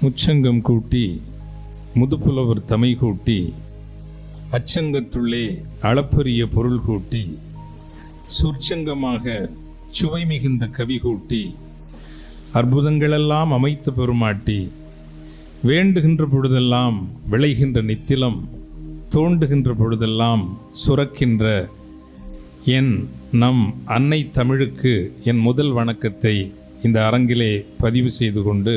முச்சங்கம் கூட்டி முதுப்புலவர் தமை கூட்டி அச்சங்கத்துள்ளே அளப்பரிய பொருள் கூட்டி சொற்சங்கமாக சுவை மிகுந்த கவி கூட்டி அற்புதங்களெல்லாம் அமைத்த பெருமாட்டி வேண்டுகின்ற பொழுதெல்லாம் விளைகின்ற நித்திலம் தோண்டுகின்ற பொழுதெல்லாம் சுரக்கின்ற என் நம் அன்னை தமிழுக்கு என் முதல் வணக்கத்தை இந்த அரங்கிலே பதிவு செய்து கொண்டு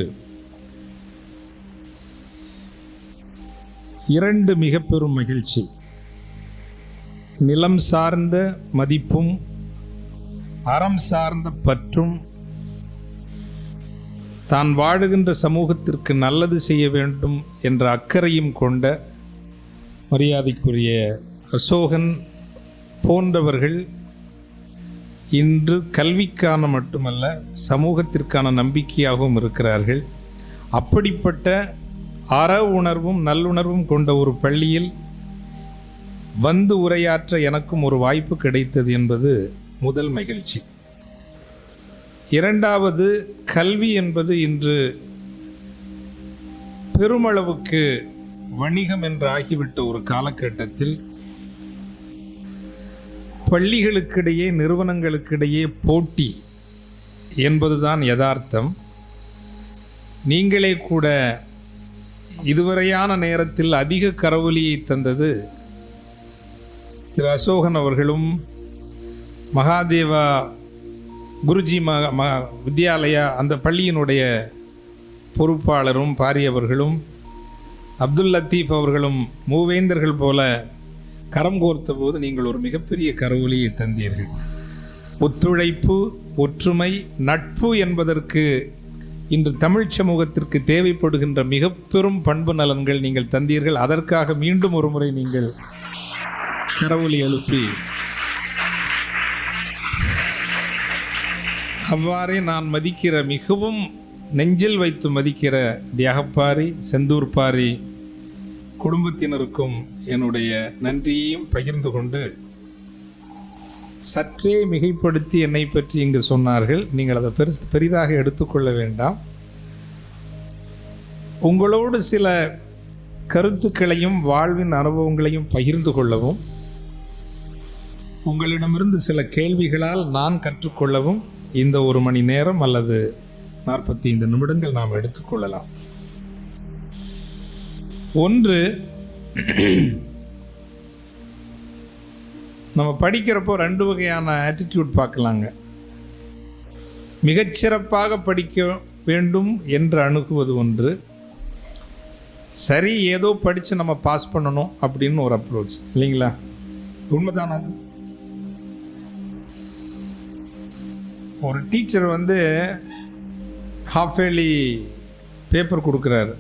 இரண்டு மிக பெரும் மகிழ்ச்சி, நிலம் சார்ந்த மதிப்பும் அறம் சார்ந்த பற்றும் தான் வாழுகின்ற சமூகத்திற்கு நல்லது செய்ய வேண்டும் என்ற அக்கறையும் கொண்ட மரியாதைக்குரிய அசோகன் போன்றவர்கள் இன்று கல்விக்கான மட்டுமல்ல சமூகத்திற்கான நம்பிக்கையாகவும் இருக்கிறார்கள். அப்படிப்பட்ட அற உணர்வும் நல்லுணர்வும் கொண்ட ஒரு பள்ளியில் வந்து உரையாற்ற எனக்கும் ஒரு வாய்ப்பு கிடைத்தது என்பது முதல் மகிழ்ச்சி. இரண்டாவது, கல்வி என்பது இன்று பெருமளவுக்கு வணிகம் என்று ஆகிவிட்ட ஒரு காலகட்டத்தில் பள்ளிகளுக்கிடையே நிறுவனங்களுக்கிடையே போட்டி என்பதுதான் யதார்த்தம். நீங்களே கூட இதுவரையான நேரத்தில் அதிக கரவொலியை தந்தது திரு அசோகன் அவர்களும் மகாதேவா குருஜி வித்யாலயா அந்த பள்ளியினுடைய பொறுப்பாளரும் பாரியவர்களும் அப்துல் லத்தீப் அவர்களும் மூவேந்தர்கள் போல கரம் கோர்த்த போது நீங்கள் ஒரு மிகப்பெரிய கரவொலியை தந்தீர்கள். ஒத்துழைப்பு, ஒற்றுமை, நட்பு என்பதற்கு இன்று தமிழ் சமூகத்திற்கு தேவைப்படுகின்ற மிக பெரும் பண்பு நலன்கள் நீங்கள் தந்தீர்கள். அதற்காக மீண்டும் ஒரு முறை நீங்கள் கரவொலி எழுப்பி அவ்வாறே நான் மதிக்கிற மிகவும் நெஞ்சில் வைத்து மதிக்கிற தியாகப்பாரி செந்தூர்பாரி குடும்பத்தினருக்கும் என்னுடைய நன்றியையும் பகிர்ந்து கொண்டு சற்றே மிகைப்படுத்தி என்னை பற்றி இங்கு சொன்னார்கள். நீங்கள் அதை பெரிதாக எடுத்துக்கொள்ள வேண்டாம். உங்களோடு சில கருத்துக்களையும் வாழ்வின் அனுபவங்களையும் பகிர்ந்து கொள்ளவும், உங்களிடமிருந்து சில கேள்விகளால் நான் கற்றுக்கொள்ளவும் இந்த 1 மணி நேரம் அல்லது 45 நிமிடங்கள் நாம் எடுத்துக்கொள்ளலாம். ஒன்று, நம்ம படிக்கிறப்போ 2 வகையான ஆட்டிடியூட் பார்க்கலாங்க. மிகச்சிறப்பாக படிக்க வேண்டும் என்று அணுகுவது ஒன்று, சரி ஏதோ படித்து நம்ம பாஸ் பண்ணணும் அப்படின்னு ஒரு அப்ரோச், இல்லைங்களா? உண்மைதானா? ஒரு டீச்சர் வந்து ஹாஃப் இயர்லி பேப்பர் கொடுக்குறாரு.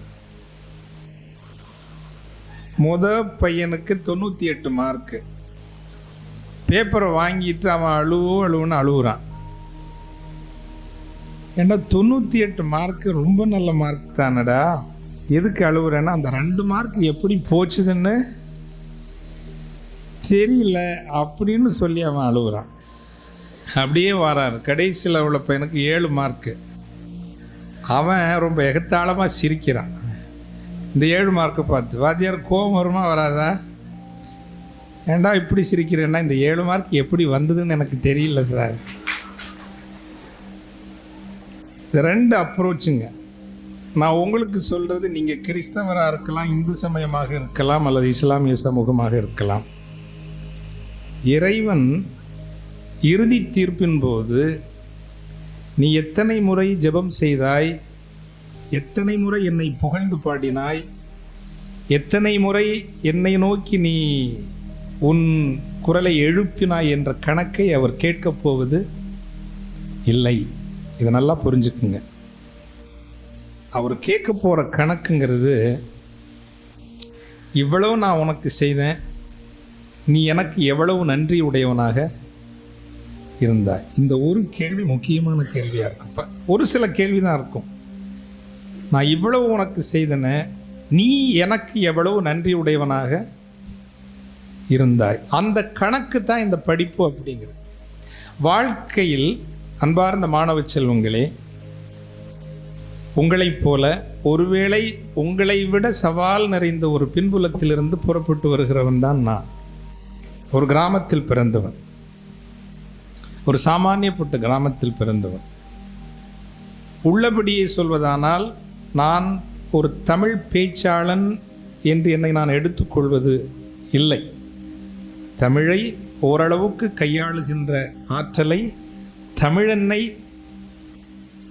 பையனுக்கு 98 மார்க்கு. பேப்பரை வாங்கிட்டு அவன் அழுவுன்னு அழுகுறான். ஏன்னா 98 மார்க்கு ரொம்ப நல்ல மார்க் தானடா, எதுக்கு அழுகுறேன்னா அந்த 2 மார்க் எப்படி போச்சுதுன்னு தெரியல அப்படின்னு சொல்லி அவன் அழுகுறான். அப்படியே வராரு. கடைசியில் உள்ள பையனுக்கு 7 மார்க்கு. அவன் ரொம்ப எகத்தாளமாக சிரிக்கிறான். இந்த 7 மார்க்கை பார்த்து வாத்தியார் கோபம் வருமா வராதா? ஏண்டா இப்படி சிரிக்கிறேன்னா இந்த 7 மார்க் எப்படி வந்ததுன்னு எனக்கு தெரியல சார். இந்த 2 அப்ரோச்சுங்க. நான் உங்களுக்கு சொல்கிறது, நீங்கள் கிறிஸ்தவராக இருக்கலாம், இந்து சமயமாக இருக்கலாம், அல்லது இஸ்லாமிய சமூகமாக இருக்கலாம். இறைவன் இறுதி தீர்ப்பின் போது நீ எத்தனை முறை ஜெபம் செய்தாய், எத்தனை முறை என்னை புகழ்ந்து பாடினாய், எத்தனை முறை என்னை நோக்கி நீ உன் குரலை எழுப்பினாய் என்ற கணக்கை அவர் கேட்கப் போவது இல்லை. இதை நல்லா புரிஞ்சுக்குங்க. அவர் கேட்க போகிற கணக்குங்கிறது, இவ்வளவு நான் உனக்கு செய்தேன், நீ எனக்கு எவ்வளவு நன்றி உடையவனாக இருந்தாய். இந்த ஒரு கேள்வி முக்கியமான கேள்வியாக இருக்கும். ஒரு சில கேள்வி தான் இருக்கும். நான் இவ்வளவு உனக்கு செய்தேனே, நீ எனக்கு எவ்வளவு நன்றி உடையவனாக இருந்தாய். அந்த கணக்கு தான் இந்த படிப்பு அப்படிங்கிறது. வாழ்க்கையில் அன்பார்ந்த மாணவ செல்வங்களே, உங்களைப் போல ஒருவேளை உங்களை விட சவால் நிறைந்த ஒரு பின்புலத்திலிருந்து புறப்பட்டு வருகிறவன் தான் நான். ஒரு கிராமத்தில் பிறந்தவன், ஒரு சாமானியப்பட்ட கிராமத்தில் பிறந்தவன். உள்ளபடியே சொல்வதானால் நான் ஒரு தமிழ் பேச்சாளன் என்று என்னை நான் எடுத்துக்கொள்வது இல்லை. தமிழை ஓரளவுக்கு கையாளுகின்ற ஆற்றலை தமிழென்னை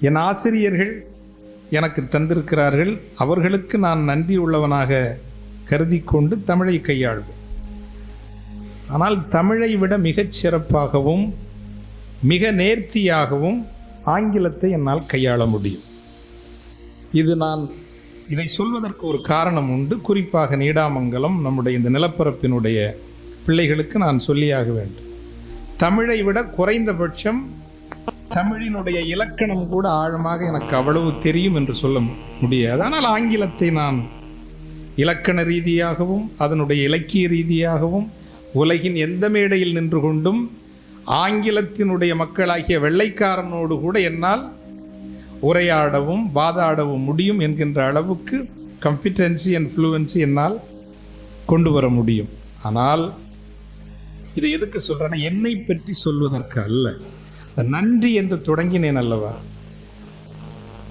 என் ஆசிரியர்கள் எனக்கு தந்திருக்கிறார்கள். அவர்களுக்கு நான் நன்றி உள்ளவனாக கருதி கொண்டு தமிழை கையாள்வேன். ஆனால் தமிழை விட மிகச் சிறப்பாகவும் மிக நேர்த்தியாகவும் ஆங்கிலத்தை என்னால் கையாள முடியும். இதை சொல்வதற்கு ஒரு காரணம் உண்டு. குறிப்பாக நீடாமங்கலம் நம்முடைய இந்த நிலப்பரப்பினுடைய பிள்ளைகளுக்கு நான் சொல்லியாக வேண்டும். தமிழை விட குறைந்தபட்சம் தமிழினுடைய இலக்கணம் கூட ஆழமாக எனக்கு அவ்வளவு தெரியும் என்று சொல்ல முடியாது. ஆனால் ஆங்கிலத்தை நான் இலக்கண ரீதியாகவும் அதனுடைய இலக்கிய ரீதியாகவும் உலகின் எந்த மேடையில் நின்று கொண்டும் ஆங்கிலத்தினுடைய மக்களாகிய வெள்ளைக்காரனோடு கூட என்னால் உரையாடவும் வாதாடவும் முடியும் என்கின்ற அளவுக்கு கம்பிட்டன்சி அண்ட் ஃப்ளூவன்சி என்னால் கொண்டு வர முடியும். ஆனால் இதை எதுக்கு சொல்றேன்னா, என்னை பற்றி சொல்வதற்கு அல்ல. நன்றி என்று தொடங்கினேன் அல்லவா.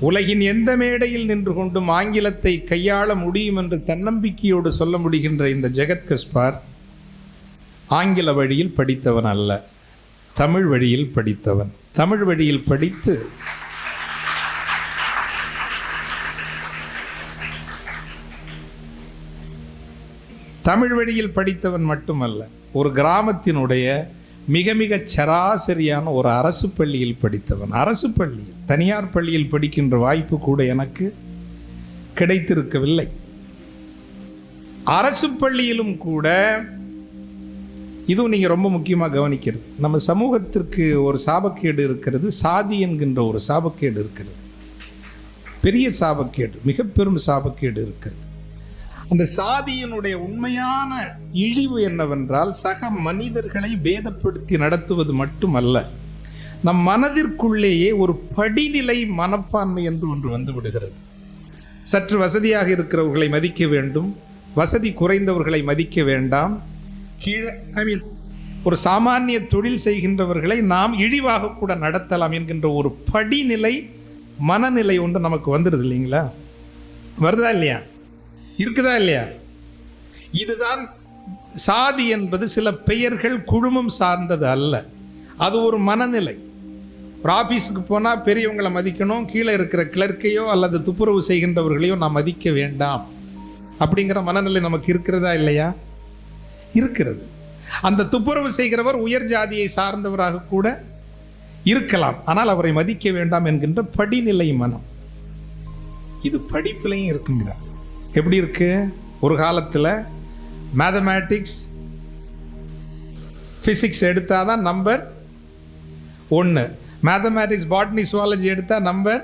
உலகின் எந்த மேடையில் நின்று கொண்டும் ஆங்கிலத்தை கையாள முடியும் என்று தன்னம்பிக்கையோடு சொல்ல முடிகின்ற இந்த ஜெகத் கஸ்பார் ஆங்கில வழியில் படித்தவன் அல்ல, தமிழ் வழியில் படித்தவன். தமிழ் வழியில் படித்து தமிழ் வழியில் படித்தவன் மட்டுமல்ல, ஒரு கிராமத்தினுடைய மிக மிக சராசரியான ஒரு அரசு பள்ளியில் படித்தவன். அரசு பள்ளி, தனியார் பள்ளியில் படிக்கின்ற வாய்ப்பு கூட எனக்கு கிடைத்திருக்கவில்லை. அரசு பள்ளியிலும் கூட இதுவும் நீங்கள் ரொம்ப முக்கியமாக கவனிக்கிறது. நம்ம சமூகத்திற்கு ஒரு சாபக்கேடு இருக்கிறது, சாதி என்கின்ற ஒரு சாபக்கேடு இருக்கிறது. பெரிய சாபக்கேடு, மிக பெரும் சாபக்கேடு இருக்கிறது. அந்த சாதியினுடைய உண்மையான இழிவு என்னவென்றால், சக மனிதர்களை பேதப்படுத்தி நடத்துவது மட்டுமல்ல, நம் மனதிற்குள்ளேயே ஒரு படிநிலை மனப்பான்மை என்று ஒன்று வந்து விடுகிறது. சற்று வசதியாக இருக்கிறவர்களை மதிக்க வேண்டும், வசதி குறைந்தவர்களை மதிக்க வேண்டாம், ஒரு சாமானிய தொழில் செய்கின்றவர்களை நாம் இழிவாக கூட நடத்தலாம் என்கின்ற ஒரு படிநிலை மனநிலை ஒன்று நமக்கு வந்துடுது இல்லைங்களா? வருதா இல்லையா? இருக்குதா இல்லையா? இதுதான் சாதி என்பது சில பெயர்கள் குழுமம் சார்ந்தது அல்ல, அது ஒரு மனநிலை. ஒரு ஆஃபீஸுக்கு போனால் பெரியவங்களை மதிக்கணும், கீழே இருக்கிற கிளர்க்கையோ அல்லது துப்புரவு செய்கின்றவர்களையோ நாம் மதிக்க வேண்டாம் அப்படிங்கிற மனநிலை நமக்கு இருக்கிறதா இல்லையா? இருக்கிறது. அந்த துப்புரவு செய்கிறவர் உயர் ஜாதியை சார்ந்தவராக கூட இருக்கலாம், ஆனால் அவரை மதிக்க வேண்டாம் என்கின்ற படிநிலை மனம். இது படிப்பிலையும் இருக்குங்கிறார். எப்படி இருக்கு? ஒரு காலத்தில் மேத்தமேட்டிக்ஸ் பிசிக்ஸ் எடுத்தாதான் நம்பர் 1, மேத்தமேட்டிக்ஸ் பாட்னி சுவாலஜி எடுத்தா நம்பர்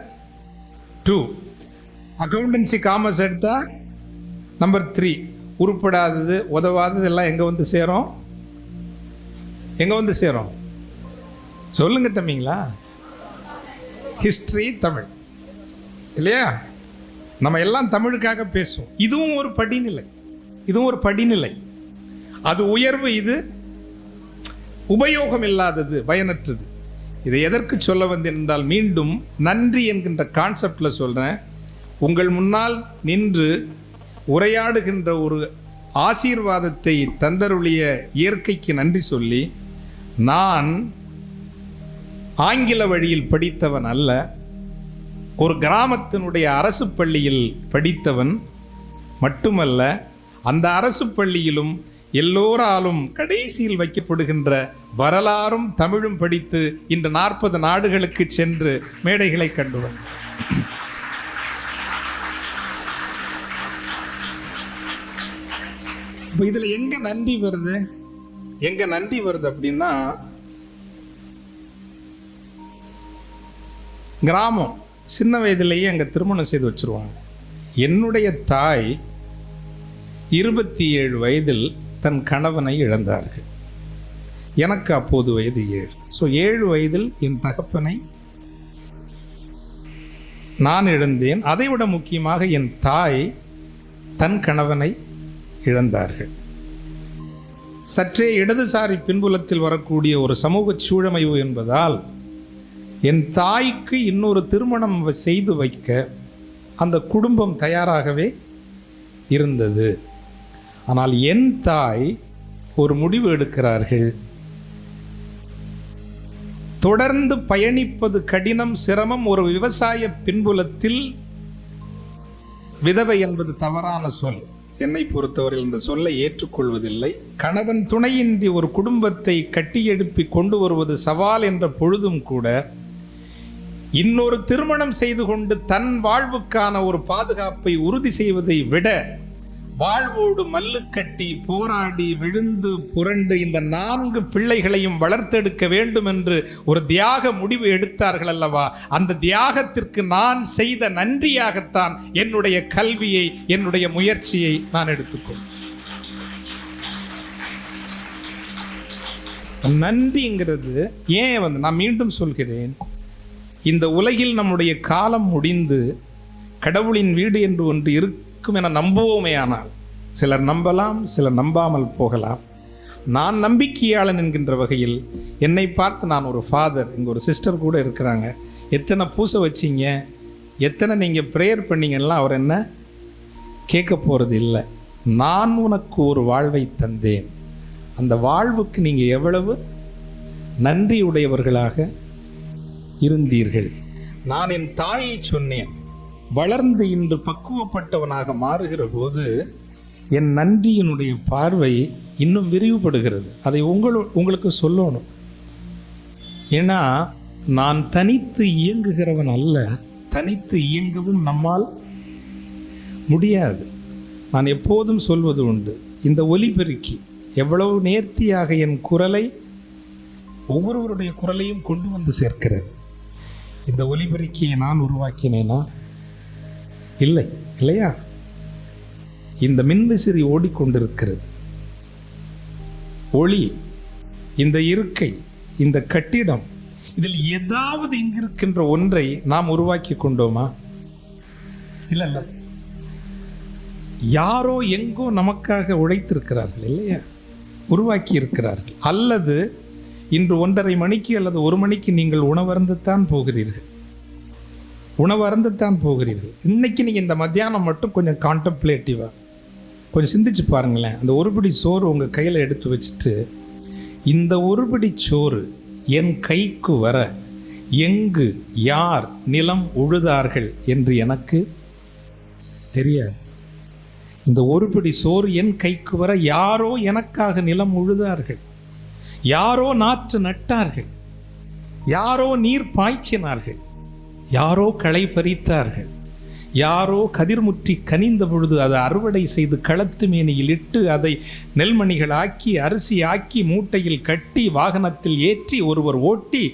2, அக்கௌண்டன்சி காமர்ஸ் எடுத்தா நம்பர் 3. உருப்படாதது உதவாதது எல்லாம் எங்கே வந்து சேரும்? எங்கே வந்து சேரும்? சொல்லுங்க தம்பிங்களா. ஹிஸ்டரி தமிழ் இல்லையா? நம்ம எல்லாம் தமிழுக்காக பேசுவோம். இதுவும் ஒரு படிநிலை, இதுவும் ஒரு படிநிலை. அது உயர்வு, இது உபயோகம் இல்லாதது, பயனற்றது. இதை எதற்கு சொல்ல வந்தேன் என்றால், மீண்டும் நன்றி என்கின்ற கான்செப்டில் சொல்கிறேன். உங்கள் முன்னால் நின்று உரையாடுகின்ற ஒரு ஆசீர்வாதத்தை தந்தருளிய இயற்கைக்கு நன்றி சொல்லி, நான் ஆங்கில வழியில் படித்தவன் அல்ல, ஒரு கிராமத்தினுடைய அரசு பள்ளியில் படித்தவன் மட்டுமல்ல, அந்த அரசு பள்ளியிலும் எல்லோராலும் கடைசியில் வைக்கப்படுகின்ற வரலாறும் தமிழும் படித்து இன்று 40 நாடுகளுக்கு சென்று மேடைகளை கண்டுவன். இதுல எங்க நன்றி வருது? எங்க நன்றி வருது அப்படின்னா, கிராமம் சின்ன வயதிலேயே அங்கே திருமணம் செய்து வச்சிருவாங்க. என்னுடைய தாய் 27 வயதில் தன் கணவனை இழந்தார்கள். எனக்கு அப்போது வயது 7. ஸோ 7 வயதில் என் தகப்பனை நான் இழந்தேன். அதைவிட முக்கியமாக என் தாய் தன் கணவனை இழந்தார்கள். சற்றே இடதுசாரி பின்புலத்தில் வரக்கூடிய ஒரு சமூக சூழமைவு என்பதால் என் தாய்க்கு இன்னொரு திருமணம் செய்து வைக்க அந்த குடும்பம் தயாராகவே இருந்தது. ஆனால் என் தாய் ஒரு முடிவு எடுக்கிறார்கள். தொடர்ந்து பயணிப்பது கடினம், சிரமம். ஒரு விவசாய பின்புலத்தில் விதவை என்பது தவறான சொல். என்னை பொறுத்தவரையில் இந்த சொல்லை ஏற்றுக்கொள்வதில்லை. கணவன் துணையின்றி ஒரு குடும்பத்தை கட்டியெழுப்பி கொண்டு வருவது சவால் என்ற பொழுதும் கூட இன்னொரு திருமணம் செய்து கொண்டு தன் வாழ்வுக்கான ஒரு பாதுகாப்பை உறுதி செய்வதை விட வாழ்வோடு மல்லு கட்டி போராடி விழுந்து புரண்டு இந்த 4 பிள்ளைகளையும் வளர்த்தெடுக்க வேண்டும் என்று ஒரு தியாக முடிவு எடுத்தார்கள் அல்லவா? அந்த தியாகத்திற்கு நான் செய்த நன்றியாகத்தான் என்னுடைய கல்வியை, என்னுடைய முயற்சியை நான் எடுத்துக்கொள்வேன். நன்றிங்கிறது ஏன் நான் மீண்டும் சொல்கிறேன், இந்த உலகில் நம்முடைய காலம் முடிந்து கடவுளின் வீடு என்று ஒன்று இருக்கும் என நம்புவோமே. ஆனால் சிலர் நம்பலாம், சிலர் நம்பாமல் போகலாம். நான் நம்பிக்கையாளன் என்கின்ற வகையில் என்னை பார்த்து, நான் ஒரு ஃபாதர், இங்கே ஒரு சிஸ்டர் கூட இருக்கிறாங்க, எத்தனை பூசை வச்சிங்க, எத்தனை நீங்கள் ப்ரேயர் பண்ணீங்கலாம் அவர் என்ன கேட்க போகிறது இல்லை. நான் உனக்கு ஒரு வாழ்வை தந்தேன், அந்த வாழ்வுக்கு நீங்கள் எவ்வளவு நன்றியுடையவர்களாக இருந்தீர்கள். நான் என் தாயை சொன்னேன், வளர்ந்து இன்று பக்குவப்பட்டவனாக மாறுகிற போது என் நன்றியினுடைய பார்வை இன்னும் விரிவுபடுகிறது. அதை உங்களுக்கு சொல்லணும். ஏன்னா நான் தனித்து இயங்குகிறவன் அல்ல, தனித்து இயங்கவும் நம்மால் முடியாது. நான் எப்போதும் சொல்வது உண்டு, இந்த ஒலிபெருக்கி எவ்வளவு நேர்த்தியாக என் குரலை, ஒவ்வொருவருடைய குரலையும் கொண்டு வந்து சேர்க்கிறது. இந்த ஒலிபெருக்கியை நான் உருவாக்கினேனா? இல்லை, இல்லையா? இந்த மின்விசிறி ஓடிக்கொண்டிருக்கிறது. ஒளி, இந்த இருக்கை, இந்த கட்டிடம், இதில் ஏதாவது இங்கிருக்கின்ற ஒன்றை நாம் உருவாக்கி கொண்டோமா? இல்ல இல்ல, யாரோ எங்கோ நமக்காக உழைத்திருக்கிறார்கள், இல்லையா? உருவாக்கி இருக்கிறார்கள். அல்லது இன்று 1:30 மணிக்கு அல்லது 1 மணிக்கு நீங்கள் உணவருந்தத்தான் போகிறீர்கள். இன்னைக்கு நீங்கள் இந்த மத்தியானம் மட்டும் கொஞ்சம் கான்டம்ப்ளேட்டிவாக கொஞ்சம் சிந்திச்சு பாருங்களேன். அந்த ஒரு பிடி சோறு உங்கள் கையில் எடுத்து வச்சுட்டு, இந்த ஒரு பிடி சோறு என் கைக்கு வர எங்கு யார் நிலம் உழுதார்கள் என்று எனக்கு தெரியாது. இந்த ஒரு பிடி சோறு என் கைக்கு வர யாரோ எனக்காக நிலம் உழுதார்கள், யாரோ நாற்று நட்டார்கள், யாரோ நீர் பாய்ச்சினார்கள், யாரோ களை பறித்தார்கள், யாரோ கதிர்முற்றி கனிந்த பொழுது அதை அறுவடை செய்து களத்து மேனியில் இட்டு அதை நெல்மணிகள் ஆக்கி அரிசி ஆக்கி மூட்டையில் கட்டி வாகனத்தில் ஏற்றி ஒருவர் ஓட்டி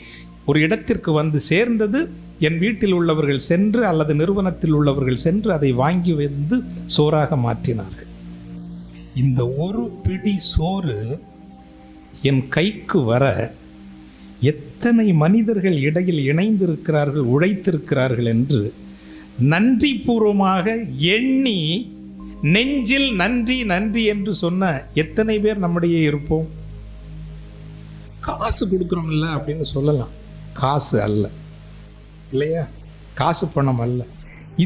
ஒரு இடத்திற்கு வந்து சேர்ந்தது. என் வீட்டில் உள்ளவர்கள் சென்று அல்லது நிறுவனத்தில் உள்ளவர்கள் சென்று அதை வாங்கி வந்து சோறாக மாற்றினார்கள். இந்த ஒரு பிடி சோறு என் கைக்கு வர எத்தனை மனிதர்கள் இடையில் இணைந்திருக்கிறார்கள், உழைத்திருக்கிறார்கள் என்று நன்றி பூர்வமாக எண்ணி நெஞ்சில் நன்றி நன்றி என்று சொன்ன எத்தனை பேர் நம்முடைய இருப்போம்? காசு கொடுக்குறோம் இல்லை அப்படின்னு சொல்லலாம், காசு அல்ல, இல்லையா? காசு பணம் அல்ல.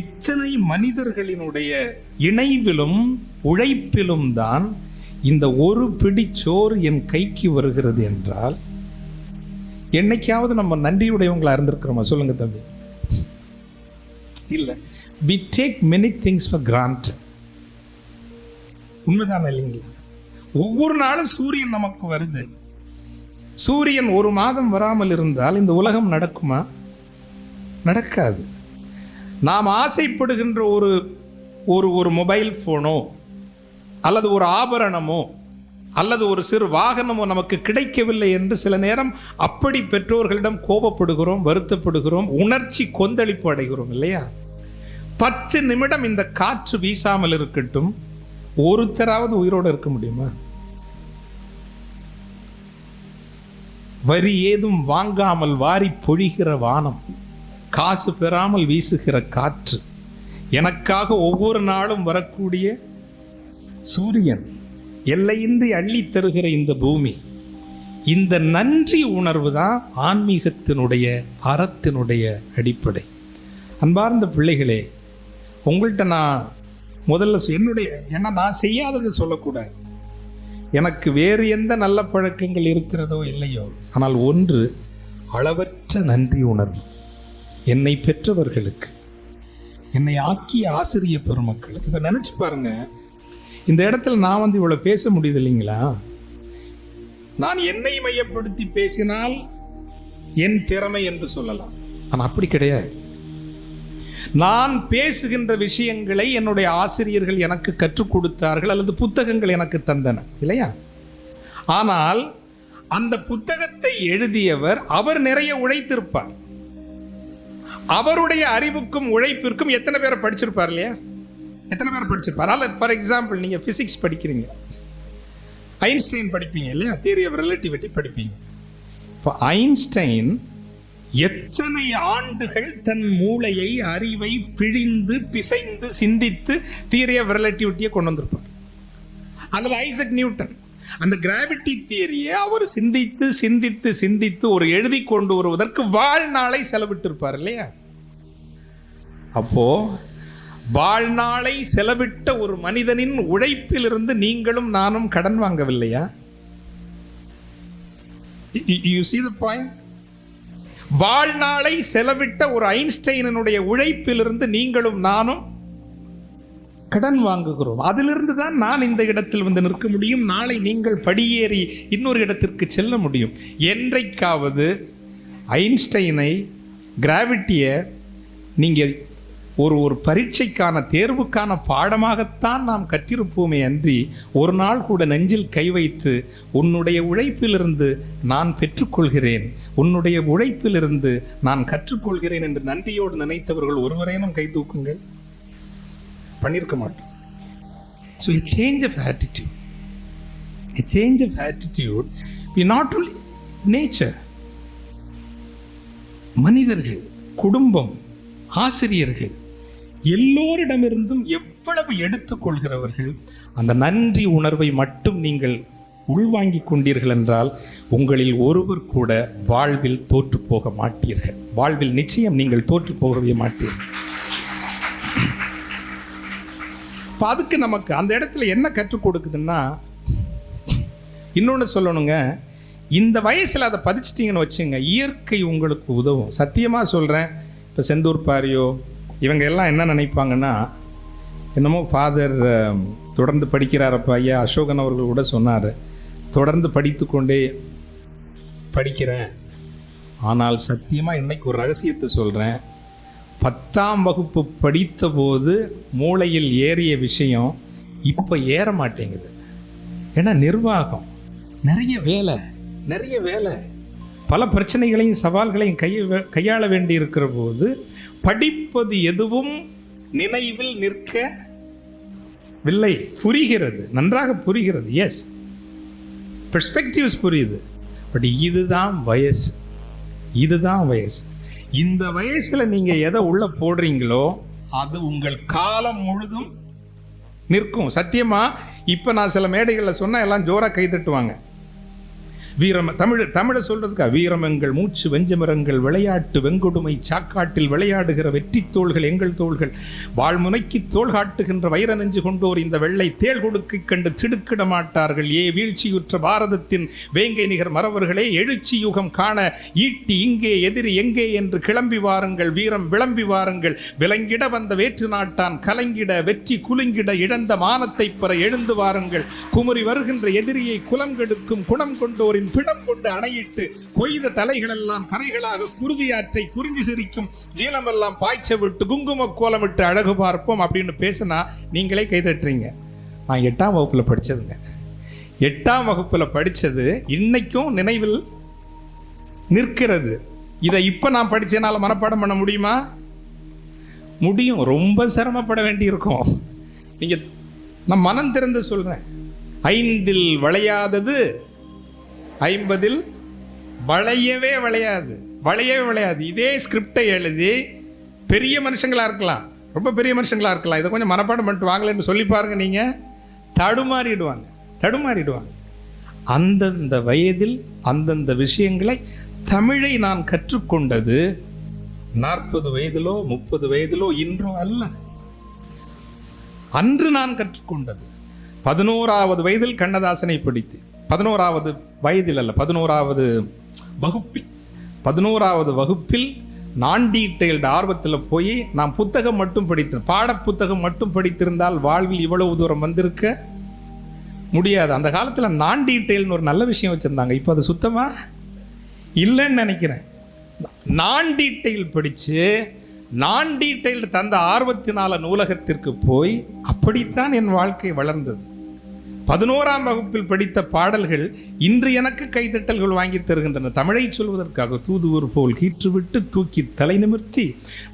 இத்தனை மனிதர்களினுடைய இணைவிலும் உழைப்பிலும் தான் இந்த ஒரு பிடி சோறு என் கைக்கு வருகிறது என்றால், என்னைக்காவது நம்ம நன்றியுடையவங்களா இருந்திருக்கிறோமா? சொல்லுங்க தம்பி. இல்லை. we take many things for granted. உண்மைதானே இல்லைங்களா? ஒவ்வொரு நாளும் சூரியன் நமக்கு வருது. சூரியன் 1 மாதம் வராமல் இருந்தால் இந்த உலகம் நடக்குமா? நடக்காது. நாம் ஆசைப்படுகின்ற ஒரு மொபைல் போனோ அல்லது ஒரு ஆபரணமோ அல்லது ஒரு சிறு வாகனமோ நமக்கு கிடைக்கவில்லை என்று சில நேரம் அப்படி பெற்றோர்களிடம் கோபப்படுகிறோம், வருத்தப்படுகிறோம், உணர்ச்சி கொந்தளிப்பு அடைகிறோம், இல்லையா? 10 நிமிடம் இந்த காற்று வீசாமல் இருக்கட்டும், ஒருத்தராவது உயிரோடு இருக்க முடியுமா? வரி ஏதும் வாங்காமல் வாரி பொழிகிற வானம், காசு பெறாமல் வீசுகிற காற்று, எனக்காக ஒவ்வொரு நாளும் வரக்கூடிய சூரியன், எல்லையின்றி அள்ளி தருகிற இந்த பூமி, இந்த நன்றி உணர்வு தான் ஆன்மீகத்தினுடைய அறத்தினுடைய அடிப்படை. அன்பார்ந்த பிள்ளைகளே, உங்கள்கிட்ட நான் முதல்ல ஏன்னா நான் செய்யாதது சொல்லக்கூடாது. எனக்கு வேறு எந்த நல்ல பழக்கங்கள் இருக்கிறதோ இல்லையோ, ஆனால் ஒன்று, அளவற்ற நன்றி உணர்வு. என்னை பெற்றவர்களுக்கு, என்னை ஆக்கிய ஆசிரிய பெருமக்களுக்கு. இப்போ நினச்சி பாருங்க, இந்த இடத்துல நான் இவ்வளோ பேச முடியுது இல்லைங்களா? நான் என்னை மையப்படுத்தி பேசினால் என் திறமை என்று சொல்லலாம். ஆனால் அப்படி கிடையாது. நான் பேசுகின்ற விஷயங்களை என்னுடைய ஆசிரியர்கள் எனக்கு கற்றுக் கொடுத்தார்கள், அல்லது புத்தகங்கள் எனக்கு தந்தன இல்லையா? ஆனால் அந்த புத்தகத்தை எழுதியவர் அவர் நிறைய உழைத்திருப்பார். அவருடைய அறிவுக்கும் உழைப்பிற்கும் எத்தனை பேரை படிச்சிருப்பார் இல்லையா? எத்தனை பேர் படிச்சிருப்பார்? அல்ல, ஃபார் எக்ஸாம்பிள், நீங்கள் பிசிக்ஸ் படிக்கிறீங்க, ஐன்ஸ்டைன் படிப்பீங்க இல்லையா? தியரி ஆஃப் ரிலேட்டிவிட்டி படிப்பீங்க. இப்போ ஐன்ஸ்டைன் எத்தனை ஆண்டுகள் தன் மூளையை, அறிவை பிழிந்து பிசைந்து சிந்தித்து தியரி ஆஃப் ரிலேட்டிவிட்டியை கொண்டு வந்திருப்பார். அல்லது ஐசக் நியூட்டன் அந்த கிராவிட்டி தியரியை அவர் சிந்தித்து சிந்தித்து சிந்தித்து ஒரு எழுதி கொண்டு வருவதற்கு வாழ்நாளை செலவிட்டிருப்பார் இல்லையா? அப்போ வாழ்நாளை செலவிட்ட ஒரு மனிதனின் உழைப்பிலிருந்து நீங்களும் நானும் கடன் வாங்கவில்லையா? You see the point? வாழ்நாளை செலவிட்ட ஒரு ஐன்ஸ்டைனுடைய உழைப்பிலிருந்து நீங்களும் நானும் கடன் வாங்குகிறோம். அதிலிருந்து தான் நான் இந்த இடத்தில் வந்து நிற்க முடியும். நாளை நீங்கள் படியேறி இன்னொரு இடத்திற்கு செல்ல முடியும். என்றைக்காவது ஐன்ஸ்டைனை, கிராவிட்டியை நீங்கள் ஒரு பரீட்சைக்கான தேர்வுக்கான பாடமாகத்தான் நாம் கற்றிருப்போமே அன்றி ஒரு நாள் கூட நெஞ்சில் கை வைத்து உன்னுடைய உழைப்பிலிருந்து நான் பெற்றுக்கொள்கிறேன், உன்னுடைய உழைப்பிலிருந்து நான் கற்றுக்கொள்கிறேன் என்று நன்றியோடு நினைத்தவர்கள் ஒருவரேனும் கை தூக்குங்கள். பண்ணியிருக்க மாட்டோம். So a change of attitude, a change of attitude, we not only nature, மனிதர்கள், குடும்பம், ஆசிரியர்கள் எல்லோரிடமிருந்தும் எவ்வளவு எடுத்துக்கொள்கிறவர்கள். அந்த நன்றி உணர்வை மட்டும் நீங்கள் உள்வாங்கிக் கொண்டீர்கள் என்றால் உங்களில் ஒருவர் கூட வாழ்வில் தோற்று போக மாட்டீர்கள். வாழ்வில் நிச்சயம் நீங்கள் தோற்று போகவே மாட்டீர்கள். அதுக்கு நமக்கு அந்த இடத்துல என்ன கற்றுக் கொடுக்குதுன்னா, இன்னொன்று சொல்லணுங்க, இந்த வயசில் அதை பதிச்சிட்டிங்கன்னு வச்சுங்க, இயற்கை உங்களுக்கு உதவும். சத்தியமாக சொல்கிறேன். இப்போ செந்தூர் பாரியோ இவங்க எல்லாம் என்ன நினைப்பாங்கன்னா, என்னமோ ஃபாதர் தொடர்ந்து படிக்கிறாரப்பா. ஐயா அசோகன் அவர்கள் கூட சொன்னார், தொடர்ந்து படித்து கொண்டே படிக்கிறேன். ஆனால் சத்தியமாக இன்னைக்கு ஒரு ரகசியத்தை சொல்கிறேன். 10ஆம் வகுப்பு படித்த போது மூளையில் ஏறிய விஷயம் இப்போ ஏற மாட்டேங்குது. ஏன்னா நிர்வாகம், நிறைய வேலை, பல பிரச்சனைகளையும் சவால்களையும் கையாள வேண்டி இருக்கிற போது படிப்பது எதுவும் நினைவில் நிற்கவில்லை. புரிகிறது, நன்றாக புரிகிறது. எஸ், பெர்ஸ்பெக்டிவ்ஸ் புரியுது. பட் இதுதான் வயசு. இந்த வயசுல நீங்க எதை உள்ள போடுறீங்களோ அது உங்கள் காலம் முழுதும் நிற்கும். சத்தியமா இப்ப நான் சில மேடைகளில் சொன்னா எல்லாம் ஜோரா கை தட்டுவாங்க. வீரம் தமிழை சொல்றதுக்கா? வீரம் எங்கள் மூச்சு, வெஞ்சமரங்கள் விளையாட்டு, வெங்கொடுமை சாக்காட்டில் விளையாடுகிற வெற்றி தோள்கள் எங்கள் தோள்கள், வாழ்முனைக்கு தோள் காட்டுகின்ற வைர நெஞ்சு கொண்டோர் இந்த வெள்ளை தேள் கொடுக்கு கண்டு திடுக்கிட மாட்டார்கள். வீழ்ச்சியுற்ற பாரதத்தின் வேங்கை நிகர் மறவர்களே, எழுச்சி யுகம் காண ஈட்டி இங்கே எதிரி எங்கே என்று கிளம்பி வாருங்கள், வீரம் விளம்பி வாருங்கள். விலங்கிட வந்த வேற்று நாட்டான் கலங்கிட, வெற்றி குலுங்கிட, இழந்த மானத்தை பெற எழுந்து வாருங்கள். குமுறி வருகின்ற எதிரியை குலம் கெடுக்கும் குணம் கொண்டோரின் பிணம் கொண்டு அணையிட்டு, கொய்த தலைகள் எல்லாம் கரைகளாக குருதியாற்றை குறிஞ்சி சிரிக்கும் ஜீலமெல்லாம் பாய்ச்ச விட்டு குங்கும கோலமிட்டு அழகு பார்ப்போம் அப்படின்னு பேசினா நீங்களே கைதட்டுறீங்க. நான் 8ஆம் வகுப்புல படிச்சதுங்க. 8ஆம் வகுப்புல படிச்சது இன்னைக்கும் நினைவில் நிற்கிறது. இதை இப்ப நான் படிச்சேனால மனப்பாடம் பண்ண முடியுமா? முடியும். ரொம்ப சிரமப்பட வேண்டி இருக்கும். நீங்க, நான் மனம் திறந்து சொல்றேன், 5இல் வளையாதது 50இல் வளையவே வளையாது. வளையவே விளையாது. இதே ஸ்கிரிப்டை எழுதி பெரிய மனுஷங்களா இருக்கலாம், ரொம்ப பெரிய மனுஷங்களா இருக்கலாம், இதை கொஞ்சம் மனப்பாடம் பண்ணிட்டு வாங்கலன்னு சொல்லி பாருங்க, நீங்க தடுமாறிடுவாங்க. அந்தந்த வயதில் அந்தந்த விஷயங்களை தமிழை நான் கற்றுக்கொண்டது 40 வயதிலோ 30 வயதிலோ இன்றோ அல்ல. அன்று நான் கற்றுக்கொண்டது 11வது வயதில் கண்ணதாசனை படித்து, 11வது வயதில் அல்ல, 11வது வகுப்பில், 11வது வகுப்பில் நான் டீட்டெயில்டு ஆர்வத்தில் போய் நான் புத்தகம் மட்டும் படித்தேன். பாட புத்தகம் மட்டும் படித்திருந்தால் வாழ்வில் இவ்வளவு தூரம் வந்திருக்க முடியாது. அந்த காலத்தில் நான் டீட்டெயில்னு ஒரு நல்ல விஷயம் வச்சுருந்தாங்க, இப்போ அது சுத்தமாக இல்லைன்னு நினைக்கிறேன். நான் டீட்டெயில் படித்து நான் டீட்டெயில்டு தந்த ஆர்வத்தினால நூலகத்திற்கு போய் அப்படித்தான் என் வாழ்க்கை வளர்ந்தது. 11ஆம் வகுப்பில் படித்த பாடல்கள் இன்று எனக்கு கைதட்டல்கள் வாங்கி தருகின்றன. தமிழை சொல்வதற்காக தூதுவர் போல் கீற்றுவிட்டு தூக்கி தலை நிமிர்த்தி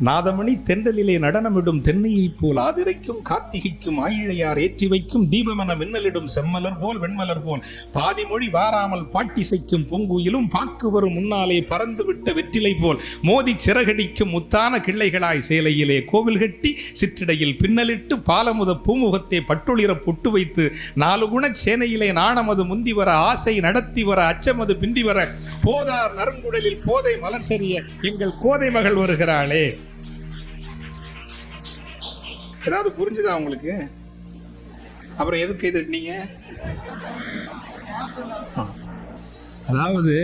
நாதமணி தென்றலிலே நடனமிடும் தென்னையை போல் ஆதிரைக்கும் கார்த்திகைக்கும் ஆயிழையார் ஏற்றி வைக்கும் தீபமென மின்னலிடும் செம்மலர் போல் வெண்மலர் போல் பாதி மொழி வாராமல் பாட்டிசைக்கும் பூங்குயிலும் பாக்கு வரும் முன்னாலே பறந்து விட்ட வெற்றிலை போல் மோதி சிறகடிக்கும் முத்தான கிள்ளைகளாய் சேலையிலே கோவில் கட்டி சிற்றிடையில் பின்னலிட்டு பாலமுத பூமுகத்தை பட்டொளிர பொட்டு வைத்து 4 குண சேனையிலே நாணமது முந்தி வர ஆசை நடத்தி வர அச்சமது பிந்தி வர போதார் நறுங்குடலில் போதை மலர் சரிய எங்கள் கோதை மகள் வருகிறாளே. ஏதாவது புரிஞ்சுதா உங்களுக்கு? அப்புறம் எதுக்கு எதிர்த்தீங்க? அதாவது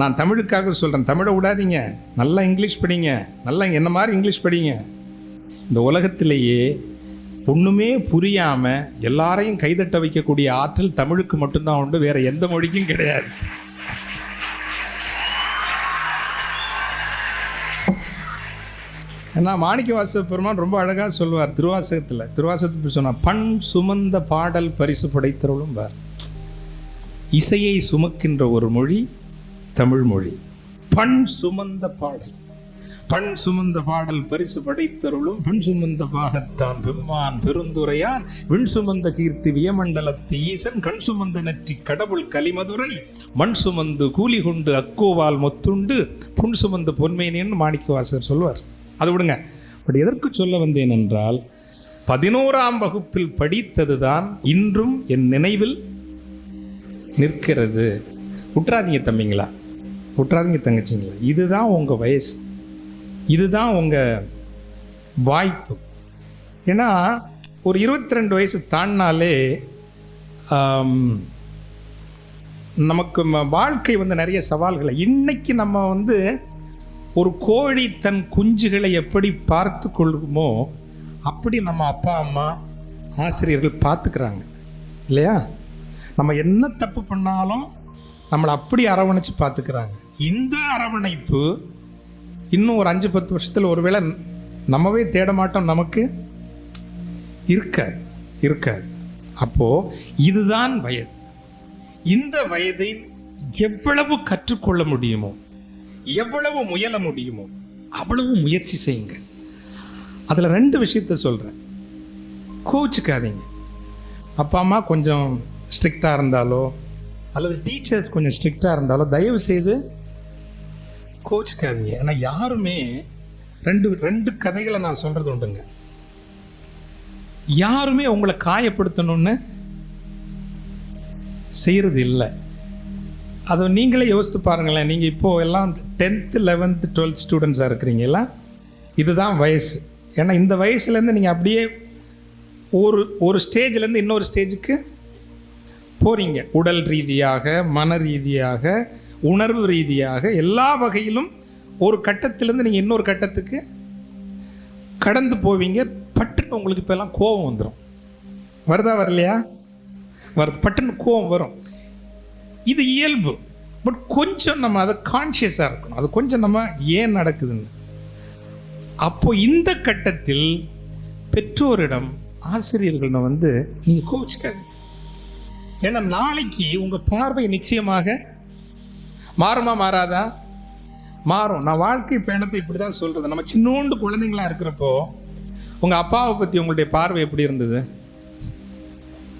நான் தமிழுக்காக சொல்றேன், தமிழை விடாதீங்க, நல்லா இங்கிலீஷ் படிங்க, நல்லா என்ன மாதிரி இங்கிலீஷ் படிங்க. இந்த உலகத்திலேயே ஒண்ணுமே புரியாம எல்லாரையும் கைதட்ட வைக்கக்கூடிய ஆற்றல் தமிழுக்கு மட்டும்தான் உண்டு, வேற எந்த மொழிக்கும் கிடையாது. ஏன்னா மாணிக்கவாசக பெருமான் ரொம்ப அழகா சொல்வார் திருவாசகத்தில் சொன்னா, பண் சுமந்த பாடல் பரிசு படைத்தருளும் பார். இசையை சுமக்கின்ற ஒரு மொழி தமிழ் மொழி. பண் சுமந்த பாடல், பண் சுமந்த பாடல் பரிசு படைத்தருளும் பெண் சுமந்த பாகத்தான் பெம்மான் பெருந்துரையான் விண் சுமந்த கீர்த்தி வியமண்டலத்து ஈசன் கண் சுமந்த நெற்றி கடவுள் கலிமதுரை மண் சுமந்து கூலி கொண்டு அக்கோவால் மொத்துண்டு புண் சுமந்த பொன்மேனின்னு மாணிக்கவாசகர் சொல்வார். அது விடுங்க. பட் எதற்கு சொல்ல வந்தேன் என்றால், 11ஆம் வகுப்பில் படித்ததுதான் இன்றும் என் நினைவில் நிற்கிறது. விட்டுறாதீங்க தம்பிங்களா, விட்டுறாதீங்க தங்கச்சிங்களா. இதுதான் உங்க வயசு, இதுதான் உங்க வாய்ப்பு. ஏன்னா ஒரு 22 வயசு தாண்டினாலே நமக்கு வாழ்க்கை நிறைய சவால்களை. இன்னைக்கு நம்ம ஒரு கோழி தன் குஞ்சுகளை எப்படி பார்த்து கொள்ளுமோ அப்படி நம்ம அப்பா அம்மா ஆசிரியர்கள் பார்த்துக்கிறாங்க இல்லையா? நம்ம என்ன தப்பு பண்ணாலும் நம்மளை அப்படி அரவணைச்சு பார்த்துக்கிறாங்க. இந்த அரவணைப்பு இன்னும் ஒரு 5-10 வருஷத்தில் ஒருவேளை நம்மவே தேட மாட்டோம், நமக்கு இருக்காது. அப்போ இதுதான் வயது. இந்த வயதை எவ்வளவு கற்றுக்கொள்ள முடியுமோ, எவ்வளவு முயல முடியுமோ அவ்வளவு முயற்சி செய்யுங்க. அதில் 2 விஷயத்த சொல்கிறேன். கோச்சுக்காதீங்க. அப்பா அம்மா கொஞ்சம் ஸ்ட்ரிக்டாக இருந்தாலோ அல்லது டீச்சர்ஸ் கொஞ்சம் ஸ்ட்ரிக்டாக இருந்தாலோ தயவு செய்து கோச்சுக்காதீங்க. ஏன்னா யாருமே ரெண்டு கதைகளை நான் சொல்றது உண்டுங்க. யாருமே உங்களை காயப்படுத்தணும்னு செய்யறது இல்லை. அதை நீங்களே யோசித்து பாருங்களேன். நீங்கள் இப்போ எல்லாம் 10th 11th 12th ஸ்டூடெண்ட்ஸாக இருக்கிறீங்களா? இதுதான் வயசு. ஏன்னா இந்த வயசுலேருந்து நீங்கள் அப்படியே ஒரு ஸ்டேஜ்லேருந்து இன்னொரு ஸ்டேஜுக்கு போறீங்க. உடல் ரீதியாக, மன ரீதியாக, உணர்வு ரீதியாக, எல்லா வகையிலும் ஒரு கட்டத்திலேருந்து நீங்கள் இன்னொரு கட்டத்துக்கு கடந்து போவீங்க. பட்டுன்னு உங்களுக்கு இப்போ எல்லாம் கோபம் வந்துடும். வருதா வரலையா? பட்டுன்னு கோபம் வரும். இது இயல்பு. பட் கொஞ்சம் நம்ம அதை கான்ஷியஸாக இருக்கணும். அது கொஞ்சம் நம்ம ஏன் நடக்குதுன்னு. அப்போ இந்த கட்டத்தில் பெற்றோரிடம் ஆசிரியர்கள் நீங்கள் கோவிச்சுக்காது. ஏன்னா நாளைக்கு உங்கள் பார்வை நிச்சயமாக மாறுமா மாறாதா? மாறும். நான் வாழ்க்கை பயணத்தை இப்படி தான் சொல்கிறது. நம்ம சின்னோண்டு குழந்தைங்களா இருக்கிறப்போ உங்கள் அப்பாவை பற்றி உங்களுடைய பார்வை எப்படி இருந்தது?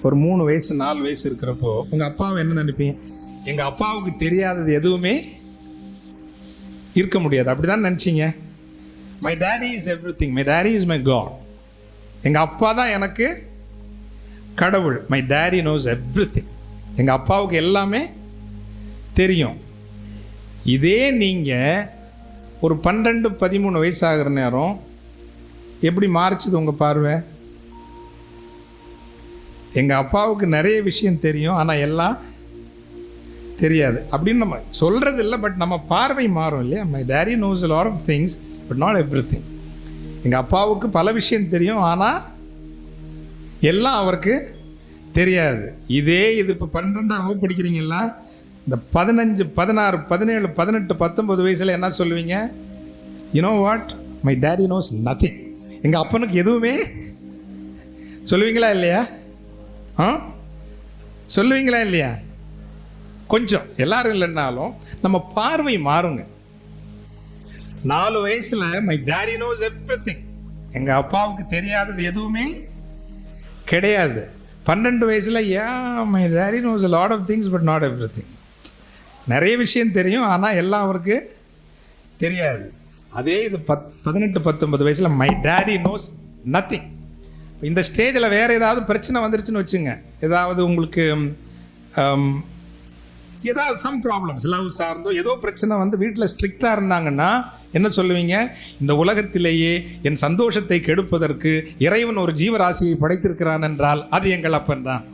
ஒரு 3 வயசு 4 வயசு இருக்கிறப்போ உங்கள் அப்பாவை என்ன நினைப்பீங்க? எங்கள் அப்பாவுக்கு தெரியாதது எதுவுமே இருக்க முடியாது. அப்படி தான் நினச்சிங்க. My daddy is everything, my daddy is my god. எங்கள் அப்பா தான் எனக்கு கடவுள். My daddy knows everything. எங்கள் அப்பாவுக்கு எல்லாமே தெரியும். இதே நீங்கள் ஒரு 12-13 வயசாகிற நேரம் எப்படி மாறிச்சுது உங்கள் பார்வை? எங்கள் அப்பாவுக்கு நிறைய விஷயம் தெரியும், ஆனால் எல்லாம் தெரியாது அப்படின்னு நம்ம சொல்கிறது இல்லை. பட் நம்ம பார்வை மாறும் இல்லையா? My daddy knows a lot of things but not everything. எங்கள் அப்பாவுக்கு பல விஷயம் தெரியும், ஆனால் எல்லாம் அவருக்கு தெரியாது. இது இப்போ 12ஆம் வகுப்பு படிக்கிறீங்களா? இந்த 15, 16, 17, 18, 19 வயசில் என்ன சொல்லுவீங்க? You know what, my daddy knows nothing. எங்கள் அப்பனுக்கு எதுவுமே சொல்லுவீங்களா இல்லையா? சொல்லுவீங்களா இல்லையா? கொஞ்சம், எல்லாரும் இல்லைன்னாலும் நம்ம பார்வை மாறுங்க. 4 வயசுல மை டேடி நோஸ் எவ்ரிதிங், எங்க அப்பாவுக்கு தெரியாதது எதுவுமே கிடையாது. 12 வயசுல my daddy knows a lot of things but not everything. நிறைய விஷயம் தெரியும், ஆனால் எல்லாம் அவருக்கு தெரியாது. அதே இது 18-19 வயசுல மை டேடி நோஸ் நத்திங். இந்த ஸ்டேஜில் வேறு ஏதாவது பிரச்சனை வந்துருச்சுன்னு வச்சுங்க, ஏதாவது உங்களுக்கு ஏதாவது சம் ப்ராப்ளம்ஸ், லவ் சார்ந்தோ ஏதோ பிரச்சனை வந்து வீட்டில் ஸ்ட்ரிக்டாக இருந்தாங்கன்னா என்ன சொல்லுவீங்க? இந்த உலகத்திலேயே என் சந்தோஷத்தை கெடுப்பதற்கு இறைவன் ஒரு ஜீவராசியை படைத்திருக்கிறான் என்றால் அது எங்கள் அப்பன் தான்.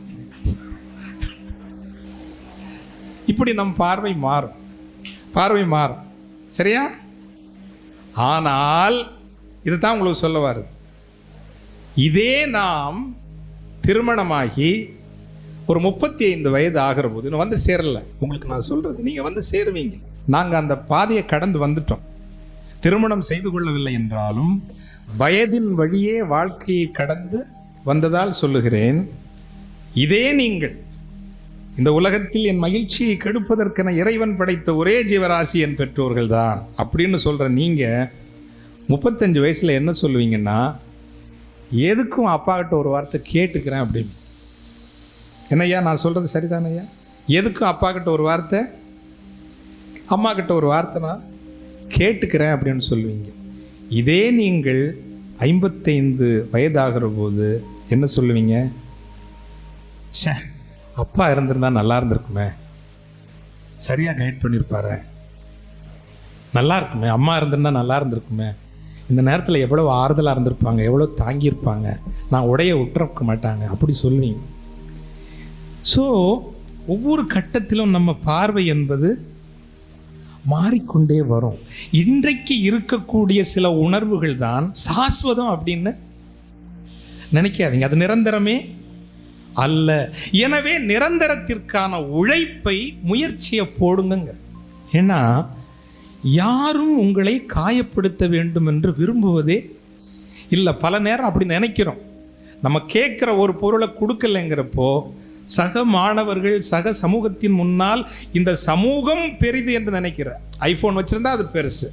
இப்படி நம் பார்வை மாறும். சரியா? ஆனால் இதுதான் உங்களுக்கு சொல்ல வருது. இதே நாம் திருமணமாகி ஒரு 35 வயது ஆகிற போது இன்னும் வந்து சேரல. உங்களுக்கு நான் சொல்றது, நீங்க வந்து சேருவீங்க. நாங்க அந்த பாதையை கடந்து வந்துட்டோம். திருமணம் செய்து கொள்ளவில்லை என்றாலும் வயதின் வழியே வாழ்க்கையை கடந்து வந்ததால் சொல்லுகிறேன், இதே நீங்கள் இந்த உலகத்தில் என் மகிழ்ச்சியை கெடுப்பதற்கென இறைவன் படைத்த ஒரே ஜீவராசி என் பெற்றோர்கள் தான் அப்படின்னு சொல்ற நீங்க 35 வயசுல என்ன சொல்லுவீங்கன்னா, எதுக்கும் அப்பா கிட்ட ஒரு வார்த்தை கேட்டுக்கிறேன் அப்படின்னு. என்னய்யா நான் சொல்கிறது சரிதானே ஐயா? எதுக்கும் அப்பா கிட்ட ஒரு வார்த்தை, அம்மா கிட்ட ஒரு வார்த்தை நான் கேட்டுக்கிறேன் அப்படின்னு சொல்லுவீங்க. இதே நீங்கள் 55 வயதாகிற போது என்ன சொல்லுவீங்க? சே, அப்பா இருந்திருந்தா நல்லா இருந்திருக்குமே, சரியாக கைட் பண்ணியிருப்பாரு, நல்லா இருக்குமே, அம்மா இருந்திருந்தா நல்லா இருந்திருக்குமே, இந்த நேரத்தில் எவ்வளோ ஆறுதலாக இருந்திருப்பாங்க, எவ்வளோ தாங்கியிருப்பாங்க, நான் உடைய விட்டுறக்க மாட்டாங்க, அப்படி சொல்லுவீங்க. ஸோ ஒவ்வொரு கட்டத்திலும் நம்ம பார்வை என்பது மாறிக்கொண்டே வரும். இன்றைக்கு இருக்கக்கூடிய சில உணர்வுகள் தான் சாஸ்வதம் அப்படின்னு நினைக்காதீங்க. அது நிரந்தரமே அல்ல. எனவே நிரந்தரத்திற்கான உழைப்பை, முயற்சியை போடுங்க. ஏன்னா யாரும் உங்களை காயப்படுத்த வேண்டும் என்று விரும்புவதே இல்லை. பல நேரம் அப்படி நினைக்கிறோம். நம்ம கேட்குற ஒரு பொருளை கொடுக்கலைங்கிறப்போ சக மாணவர்கள், சக சமூகத்தின் முன்னால் இந்த சமூகம் பெரிது என்று நினைக்கிற, ஐஃபோன் வச்சுருந்தா அது பெருசு,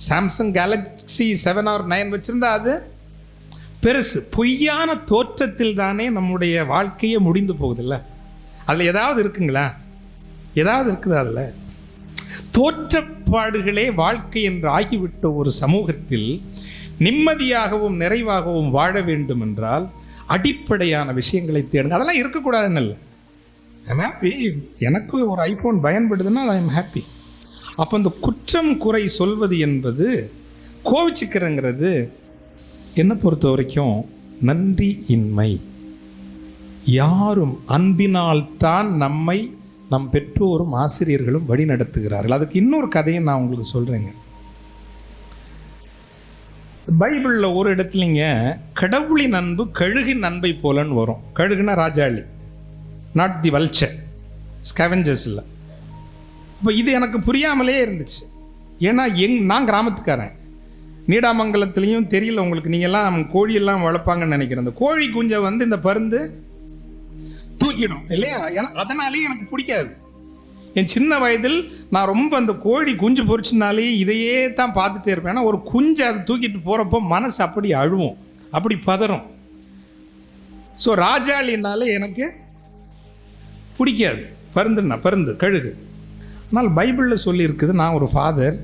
சாம்சங் கேலக்ஸி 7 or 9 வச்சுருந்தா அது பெருசு. பொய்யான தோற்றத்தில் தானே நம்முடைய வாழ்க்கையே முடிந்து போகுதில்ல. அதில் ஏதாவது இருக்குங்களா? ஏதாவது இருக்குதா? அதில் தோற்றப்பாடுகளே வாழ்க்கை என்று ஆகிவிட்ட ஒரு சமூகத்தில் நிம்மதியாகவும் நிறைவாகவும் வாழ வேண்டும் என்றால் அடிப்படையான விஷயங்களை தேடுங்க. அதெல்லாம் இருக்கக்கூடாதுன்னு இல்லை. ஐம் ஹாப்பி, எனக்கு ஒரு ஐஃபோன் பயன்படுதுன்னா ஐ எம் ஹாப்பி. அப்போ இந்த குற்றம் குறை சொல்வது என்பது, கோவிச்சுக்கிறங்கிறது என்னை பொறுத்த வரைக்கும் நன்றி இன்மை. யாரும் அன்பினால் தான் நம்மை நம் பெற்றோரும் ஆசிரியர்களும் வழி நடத்துகிறார்கள். அதுக்கு இன்னொரு கதையை நான் உங்களுக்கு சொல்கிறேங்க. பைபிளில் ஒரு இடத்துலிங்க கடவுளின் அன்பு கழுகின் அன்பை போலன்னு வரும். கழுகுனா ராஜாளி, நாட் தி வல்ச்சர், ஸ்கேவெஞ்சர்ஸ் இல்லை. இப்போ இது எனக்கு புரியாமலே இருந்துச்சு. ஏன்னா நான் கிராமத்துக்காரன், நீடாமங்கலத்துலேயும் தெரியல உங்களுக்கு, நீங்கள்லாம் கோழியெல்லாம் வளர்ப்பாங்கன்னு நினைக்கிறேன். அந்த கோழி குஞ்சை வந்து இந்த பருந்து தூக்கிடும் இல்லையா? அதனாலே எனக்கு பிடிக்காது. என் சின்ன வயதில் நான் ரொம்ப அந்த கோழி குஞ்சு பொறிச்சினாலே இதையே தான் பார்த்துட்டே இருப்பேன். ஏன்னா ஒரு குஞ்சு அதை தூக்கிட்டு போகிறப்போ மனசு அப்படி அழுவும், அப்படி பதறும். ஸோ ராஜாளினாலே எனக்கு பிடிக்காது. பருந்து கழுகு. ஆனால் பைபிளில் சொல்லியிருக்குது, நான் ஒரு ஃபாதர்,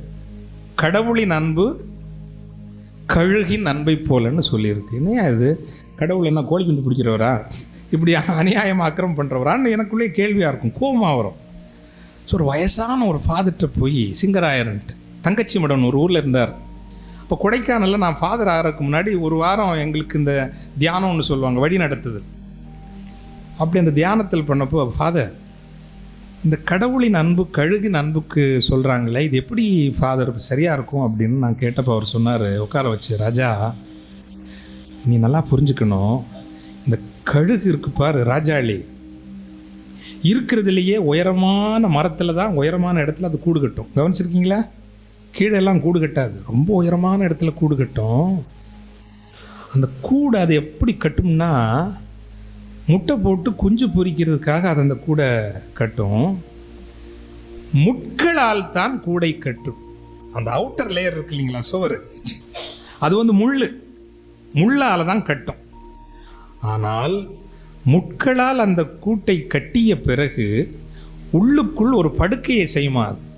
கடவுளின் அன்பு கழுகின் அன்பை போலன்னு சொல்லியிருக்கு. என்னையா இது, கடவுள் என்ன கோழி குஞ்சு பிடிக்கிறவரா, இப்படி அநியாயம் அக்கிரமம் பண்ணுறவரான்னு எனக்குள்ளே கேள்வியாக இருக்கும், கோபமாக வரும். ஸோ ஒரு வயசான ஒரு ஃபாதர்கிட்ட போய், சிங்கராயர்ன்ட்டு தங்கச்சி மடன் ஒரு ஊரில் இருந்தார். இப்போ கொடைக்கானலில் நான் ஃபாதர் ஆகிறதுக்கு முன்னாடி ஒரு வாரம் எங்களுக்கு இந்த தியானம்னு சொல்லுவாங்க, வழி நடத்துது. அப்படி அந்த தியானத்தில் பண்ணப்போ, ஃபாதர் இந்த கடவுளின் அன்பு கழுகின் அன்புக்கு சொல்கிறாங்களே, இது எப்படி ஃபாதர் சரியாக இருக்கும் அப்படின்னு நான் கேட்டப்போ அவர் சொன்னார், உட்கார வச்சு, ராஜா நீ நல்லா புரிஞ்சுக்கணும், இந்த கழுகு இருக்கு பாரு, ராஜாளி இருக்கிறதுலையே உயரமான மரத்தில் தான் உயரமான இடத்துல அது கூடு கட்டும். கவனிச்சிருக்கீங்களா? கீழே எல்லாம் கூடு கட்டாது, ரொம்ப உயரமான இடத்துல கூடு கட்டும். அந்த கூடை அது எப்படி கட்டும்னா, முட்டை போட்டு குஞ்சு பொரிக்கிறதுக்காக அது அந்த கூடை கட்டும். முட்களால் தான் கூடை கட்டும். அந்த அவுட்டர் லேயர் இருக்கு இல்லைங்களா, சுவர், அது வந்து முள்ளால் தான் கட்டும். ஆனால் முட்களால் அந்த கூட்டை கட்டிய பிறகு உள்ளுக்குள் ஒரு படுக்கையை செய்யுமா. அது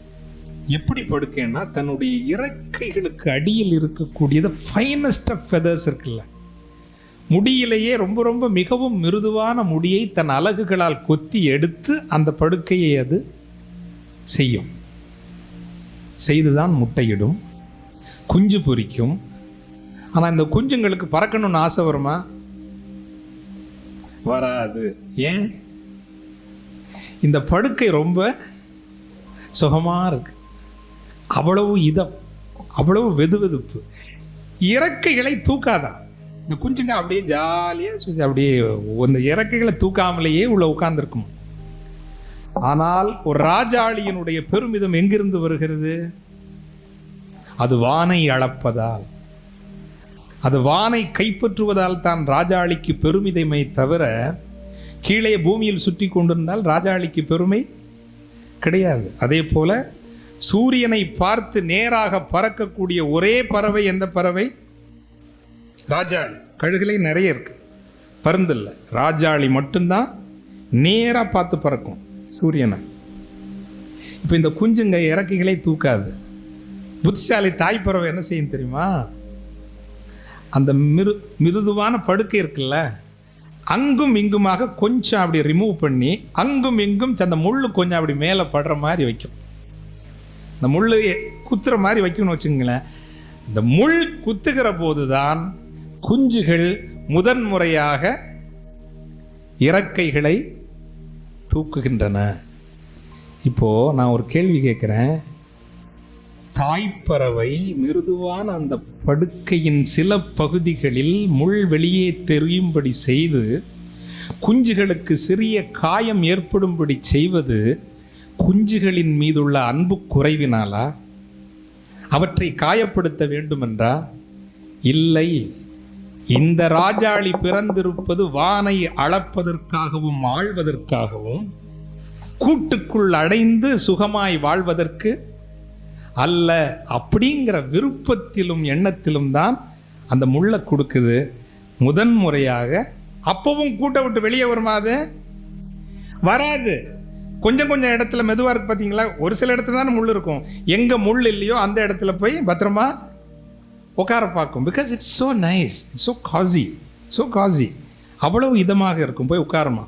எப்படி படுக்கைன்னா, தன்னுடைய இறக்கைகளுக்கு அடியில் இருக்கக்கூடியது ஃபைனஸ்ட் ஆஃப் ஃபெதர்ஸ் இருக்குல்ல, முடியிலேயே ரொம்ப ரொம்ப மிகவும் மிருதுவான முடியை தன் அலகுகளால் கொத்தி எடுத்து அந்த படுக்கையை அது செய்யும். செய்துதான் முட்டையிடும், குஞ்சு பொரிக்கும். ஆனால் இந்த குஞ்சுங்களுக்கு பறக்கணும்னு ஆசை வருமா? வராது. ஏன்? இந்த படுக்கை ரொம்ப சுகமாக இருக்கு, அவ்வளவு இதம், அவ்வளவு வெதுவெதுப்பு. இறக்கைகளை தூக்காதான் இந்த குஞ்சுங்க, அப்படியே ஜாலியாக அப்படியே அந்த இறக்கைகளை தூக்காமலேயே உள்ள உட்கார்ந்துருக்கும். ஆனால் ஒரு ராஜாளியினுடைய பெருமிதம் எங்கிருந்து வருகிறது? அது வானை அளப்பதால், அது வானை கைப்பற்றுவதால் தான் ராஜாளிக்கு பெருமிதமே தவிர, கீழே பூமியில் சுற்றி கொண்டிருந்தால் ராஜாளிக்கு பெருமை கிடையாது. அதே போல சூரியனை பார்த்து நேராக பறக்கக்கூடிய ஒரே பறவை எந்த பறவை? ராஜாளி. கழுகுலே நிறைய இருக்கு, பருந்தில்லை. ராஜாளி மட்டும்தான் நேராக பார்த்து பறக்கும் சூரியனை. இப்போ இந்த குஞ்சுங்க இறக்கைகளே தூக்காது. புத்திசாலி தாய் பறவை என்ன செய்யும் தெரியுமா? அந்த மிருதுவான படுக்கை இருக்குல்ல, அங்கும் இங்குமாக கொஞ்சம் அப்படி ரிமூவ் பண்ணி அங்கும் இங்கும் அந்த முள்ளு கொஞ்சம் அப்படி மேலே படுற மாதிரி வைக்கும். இந்த முள்ளு குத்துற மாதிரி வைக்கணும்னு வச்சுங்களேன். இந்த முள் குத்துகிற போதுதான் குஞ்சுகள் முதன்முறையாக இறக்கைகளை தூக்குகின்றன. இப்போ நான் ஒரு கேள்வி கேட்குறேன். தாய்ப்பறவை மிருதுவான அந்த படுக்கையின் சில பகுதிகளில் முள் வெளியே தெரியும்படி செய்து குஞ்சுகளுக்கு சிறிய காயம் ஏற்படும்படி செய்வது குஞ்சுகளின் மீதுள்ள அன்பு குறைவினாலா? அவற்றை காயப்படுத்த வேண்டுமென்றா? இல்லை. இந்த ராஜாளி பிறந்திருப்பது வானை அளப்பதற்காகவும் ஆழ்வதற்காகவும், கூட்டுக்குள் அடைந்து சுகமாய் வாழ்வதற்கு அல்ல. அப்படிங்கிற விருப்பத்திலும் எண்ணத்திலும் தான் அந்த முள்ளை கொடுக்குது முதன்முறையாக. அப்பவும் கூட்டை விட்டு வெளியே வருமா? அது வராது. கொஞ்சம் கொஞ்சம் இடத்துல மெதுவாக இருக்கு பார்த்தீங்களா? ஒரு சில இடத்துல தானே முள் இருக்கும். எங்கே முள் இல்லையோ அந்த இடத்துல போய் பத்திரமா உட்கார பார்க்கும். Because it's so nice, it's so cosy, so cosy. அவ்வளவு இதமாக இருக்கும், போய் உட்காருமா.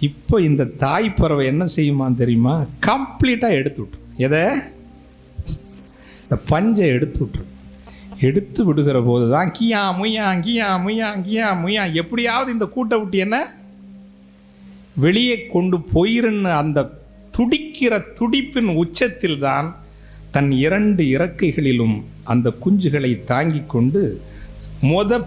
இப்போ இந்த தாய் பறவை என்ன செய்யுமான்னு தெரியுமா? கம்ப்ளீட்டாக எடுத்து விட்டுரும். எதை? இந்த பஞ்சை எடுத்து விட்டுரும். எடுத்து விடுகிற போது தான் கியா முய்யா கியா முய்யா கியா முய்யா, எப்படியாவது இந்த கூட்டை விட்டு என்ன வெளியே கொண்டு போயிருன்னு அந்த துடிக்கிற துடிப்பின் உச்சத்தில் தான் தன் 2 இறக்கைகளிலும் அந்த குஞ்சுகளை தாங்கி கொண்டு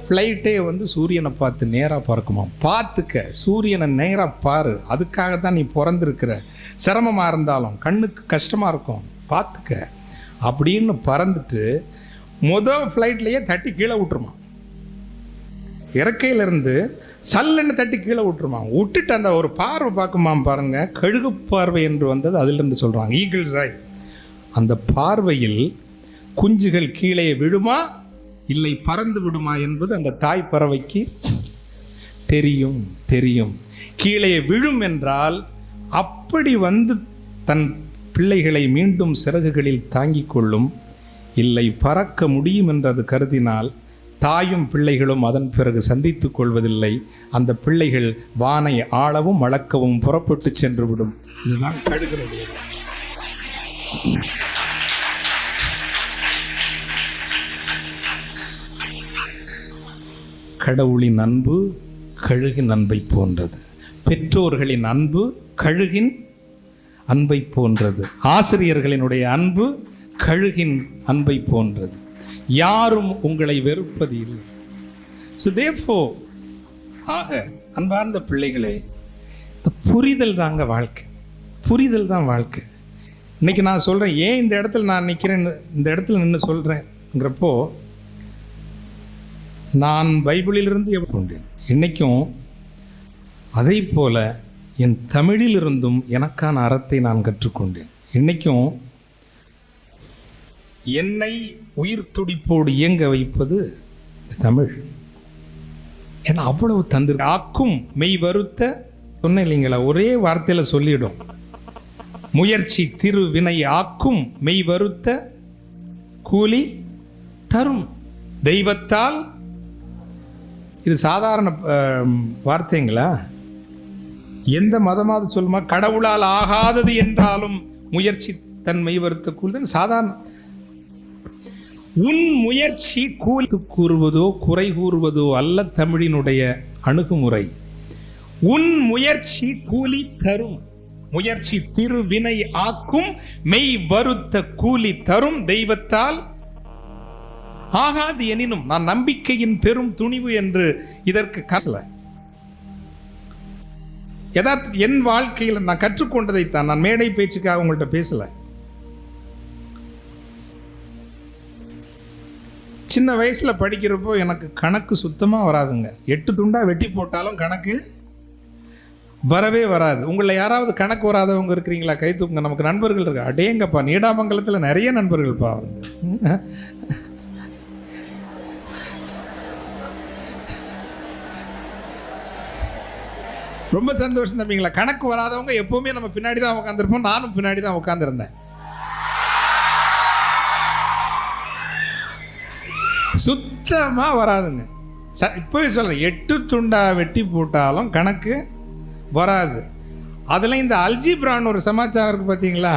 ஃப்ளைட்டே சூரியனை பார்த்து நேராக பறக்குமா. பார்த்துக்க, சூரியனை நேராக பாரு, அதுக்காக தான் நீ பிறந்திருக்கிற. சிரமமாக இருந்தாலும் கண்ணுக்கு கஷ்டமாக இருக்கும், பார்த்துக்க அப்படின்னு பறந்துட்டு ஃப்ளைட்லேயே தட்டி கீழே விட்டுருமா. இறக்கையிலேருந்து சல்லுன்னு தட்டி கீழே விட்டுருமா. விட்டுட்டு அந்த ஒரு பார்வை பார்க்குமா பாருங்க, கழுகு பார்வை என்று வந்தது அதிலிருந்து சொல்கிறாங்க, ஈகிள்ஸ் ஐ. அந்த பார்வையில் குஞ்சுகள் கீழே விழுமா இல்லை பறந்து விடுமா என்பது அந்த தாய் பறவைக்கு தெரியும். தெரியும் கீழே விழும் என்றால் அப்படி தன் பிள்ளைகளை மீண்டும் சிறகுகளில் தாங்கிக் கொள்ளும். இல்லை பறக்க முடியும் என்றது கருதினால் தாயும் பிள்ளைகளும் அதன் பிறகு சந்தித்துக் கொள்வதில்லை. அந்த பிள்ளைகள் வானை ஆளவும் அளக்கவும் புறப்பட்டு சென்று விடும். இதுதான் கழுகிறது. கடவுளின் அன்பு கழுகின் அன்பை போன்றது. பெற்றோர்களின் அன்பு கழுகின் அன்பை போன்றது. ஆசிரியர்களினுடைய அன்பு கழுகின் அன்பை போன்றது. யாரும் உங்களை வெறுப்பது இல்லை. So therefore, ஆக அன்பார்ந்த பிள்ளைகளே, இந்த புரிதல் தாங்க வாழ்க்கை. புரிதல் தான் வாழ்க்கை. இன்னைக்கு நான் சொல்கிறேன், ஏன் இந்த இடத்துல நான் நிற்கிறேன், இந்த இடத்துல நின்று சொல்கிறேங்கிறப்போ, நான் பைபிளிலிருந்து கொண்டேன். இன்னைக்கும் அதை போல என் தமிழிலிருந்தும் எனக்கான அறத்தை நான் கற்றுக்கொண்டேன். இன்னைக்கும் என்னை உயிர் துடிப்போடு இயங்க வைப்பது தமிழ். ஏன்னா அவ்வளவு தந்திரு ஆக்கும் மெய் வருத்த சொன்ன இல்லைங்களா, ஒரே வார்த்தையில் சொல்லிடும். முயற்சி திருவினை ஆக்கும் மெய் வருத்த கூலி தரும் தெய்வத்தால். இது சாதாரண வார்த்தைங்களா? எந்த மதமாவது சொல்லுமா, கடவுளால் ஆகாதது என்றாலும் முயற்சி தன்மை வருத்த கூறுதல் சாதாரண. உன் முயற்சி கூலி கூறுவதோ குறை கூறுவதோ அல்ல தமிழினுடைய அணுகுமுறை. உன் முயற்சி கூலி தரும். முயற்சி திருவினை ஆக்கும் மெய் வருத்த கூலி தரும் தெய்வத்தால் ஆகாது எனினும். நான் நம்பிக்கையின் பெரும் துணிவு என்று இதற்கு காசல. என் வாழ்க்கையில் நான் கற்றுக்கொண்டதைத்தான். நான் மேடை பேச்சுக்காக உங்கள்கிட்ட பேசல. சின்ன வயசுல படிக்கிறப்போ எனக்கு கணக்கு சுத்தமா வராதுங்க. 8 துண்டா வெட்டி போட்டாலும் கணக்கு வரவே வராது. உங்களை யாராவது கணக்கு வராதவங்க இருக்கிறீங்களா? கை தூக்குங்க. நமக்கு நண்பர்கள் இருக்கு. அடேங்கப்பா, நீடாமங்கலத்தில் நிறைய நண்பர்கள்ப்பா. வந்து ரொம்ப சந்தோஷம் தம்பிங்களா. கணக்கு வராதவங்க எப்பவுமே நம்ம பின்னாடி தான் உட்காந்துருப்போம். நானும் பின்னாடி தான் உட்காந்துருந்தேன். சுத்தமா வராதுங்க. இப்பவே சொல்றேன், 8 துண்டா வெட்டி போட்டாலும் கணக்கு வராது. அதுல இந்த அல்ஜிப்ரான்னு ஒரு சமாச்சாரம் இருக்கு பார்த்தீங்களா?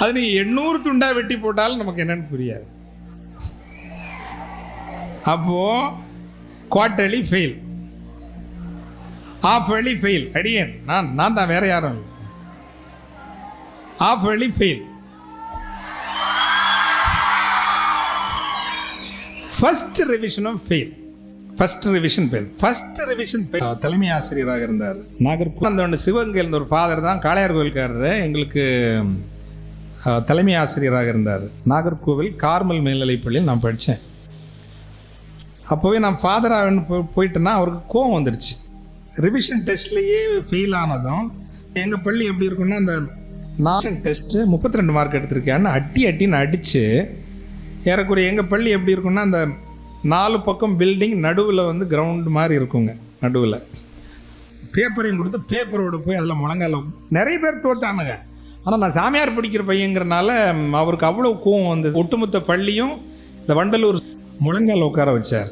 அது நீ 800 துண்டா வெட்டி போட்டாலும் நமக்கு என்னன்னு புரியாது. அப்போ quarterly fail, half yearly fail. அடியேன் நான் தான், வேற யாரும் இல்லை. ஆஃப் ஏர்லி ஃபெயில், ஃபர்ஸ்ட் ரிவிஷனும் fail. First revision fail, first revision fail. தலைமை ஆசிரியராக இருந்தார் நாகர்கோவில். சிவகங்கையில் ஒரு ஃபாதர் தான், காளையார் கோவில்காரர். எங்களுக்கு தலைமை ஆசிரியராக இருந்தார். நாகர்கோவில் கார்மல் மேல்நிலைப்பள்ளியில் நான் படித்தேன். அப்போவே நான் ஃபாதராக போயிட்டேன்னா அவருக்கு கோவம் வந்துருச்சு. ரிவிஷன் டெஸ்ட்லேயே ஃபெயில் ஆனதும், எங்கள் பள்ளி எப்படி இருக்குன்னா, அந்த நாஷன் டெஸ்ட்டு 32 மார்க் எடுத்திருக்கேன்னு அட்டின்னு அடித்து, ஏறக்குறைய எங்கள் பள்ளி எப்படி இருக்குன்னா, அந்த 4 பக்கம் பில்டிங், நடுவில் வந்து கிரவுண்டு மாதிரி இருக்குங்க. நடுவில் பேப்பரையும் கொடுத்து பேப்பரோடு போய் அதில் முழங்கால நிறைய பேர் தோத்தானுங்க. ஆனால் நான் சாமியார் படிக்கிற பையங்கிறனால அவருக்கு அவ்வளோ கோவம் வந்தது. ஒட்டுமொத்த பள்ளியும் இந்த வண்டலூர் முழங்கால் உட்கார வச்சார்.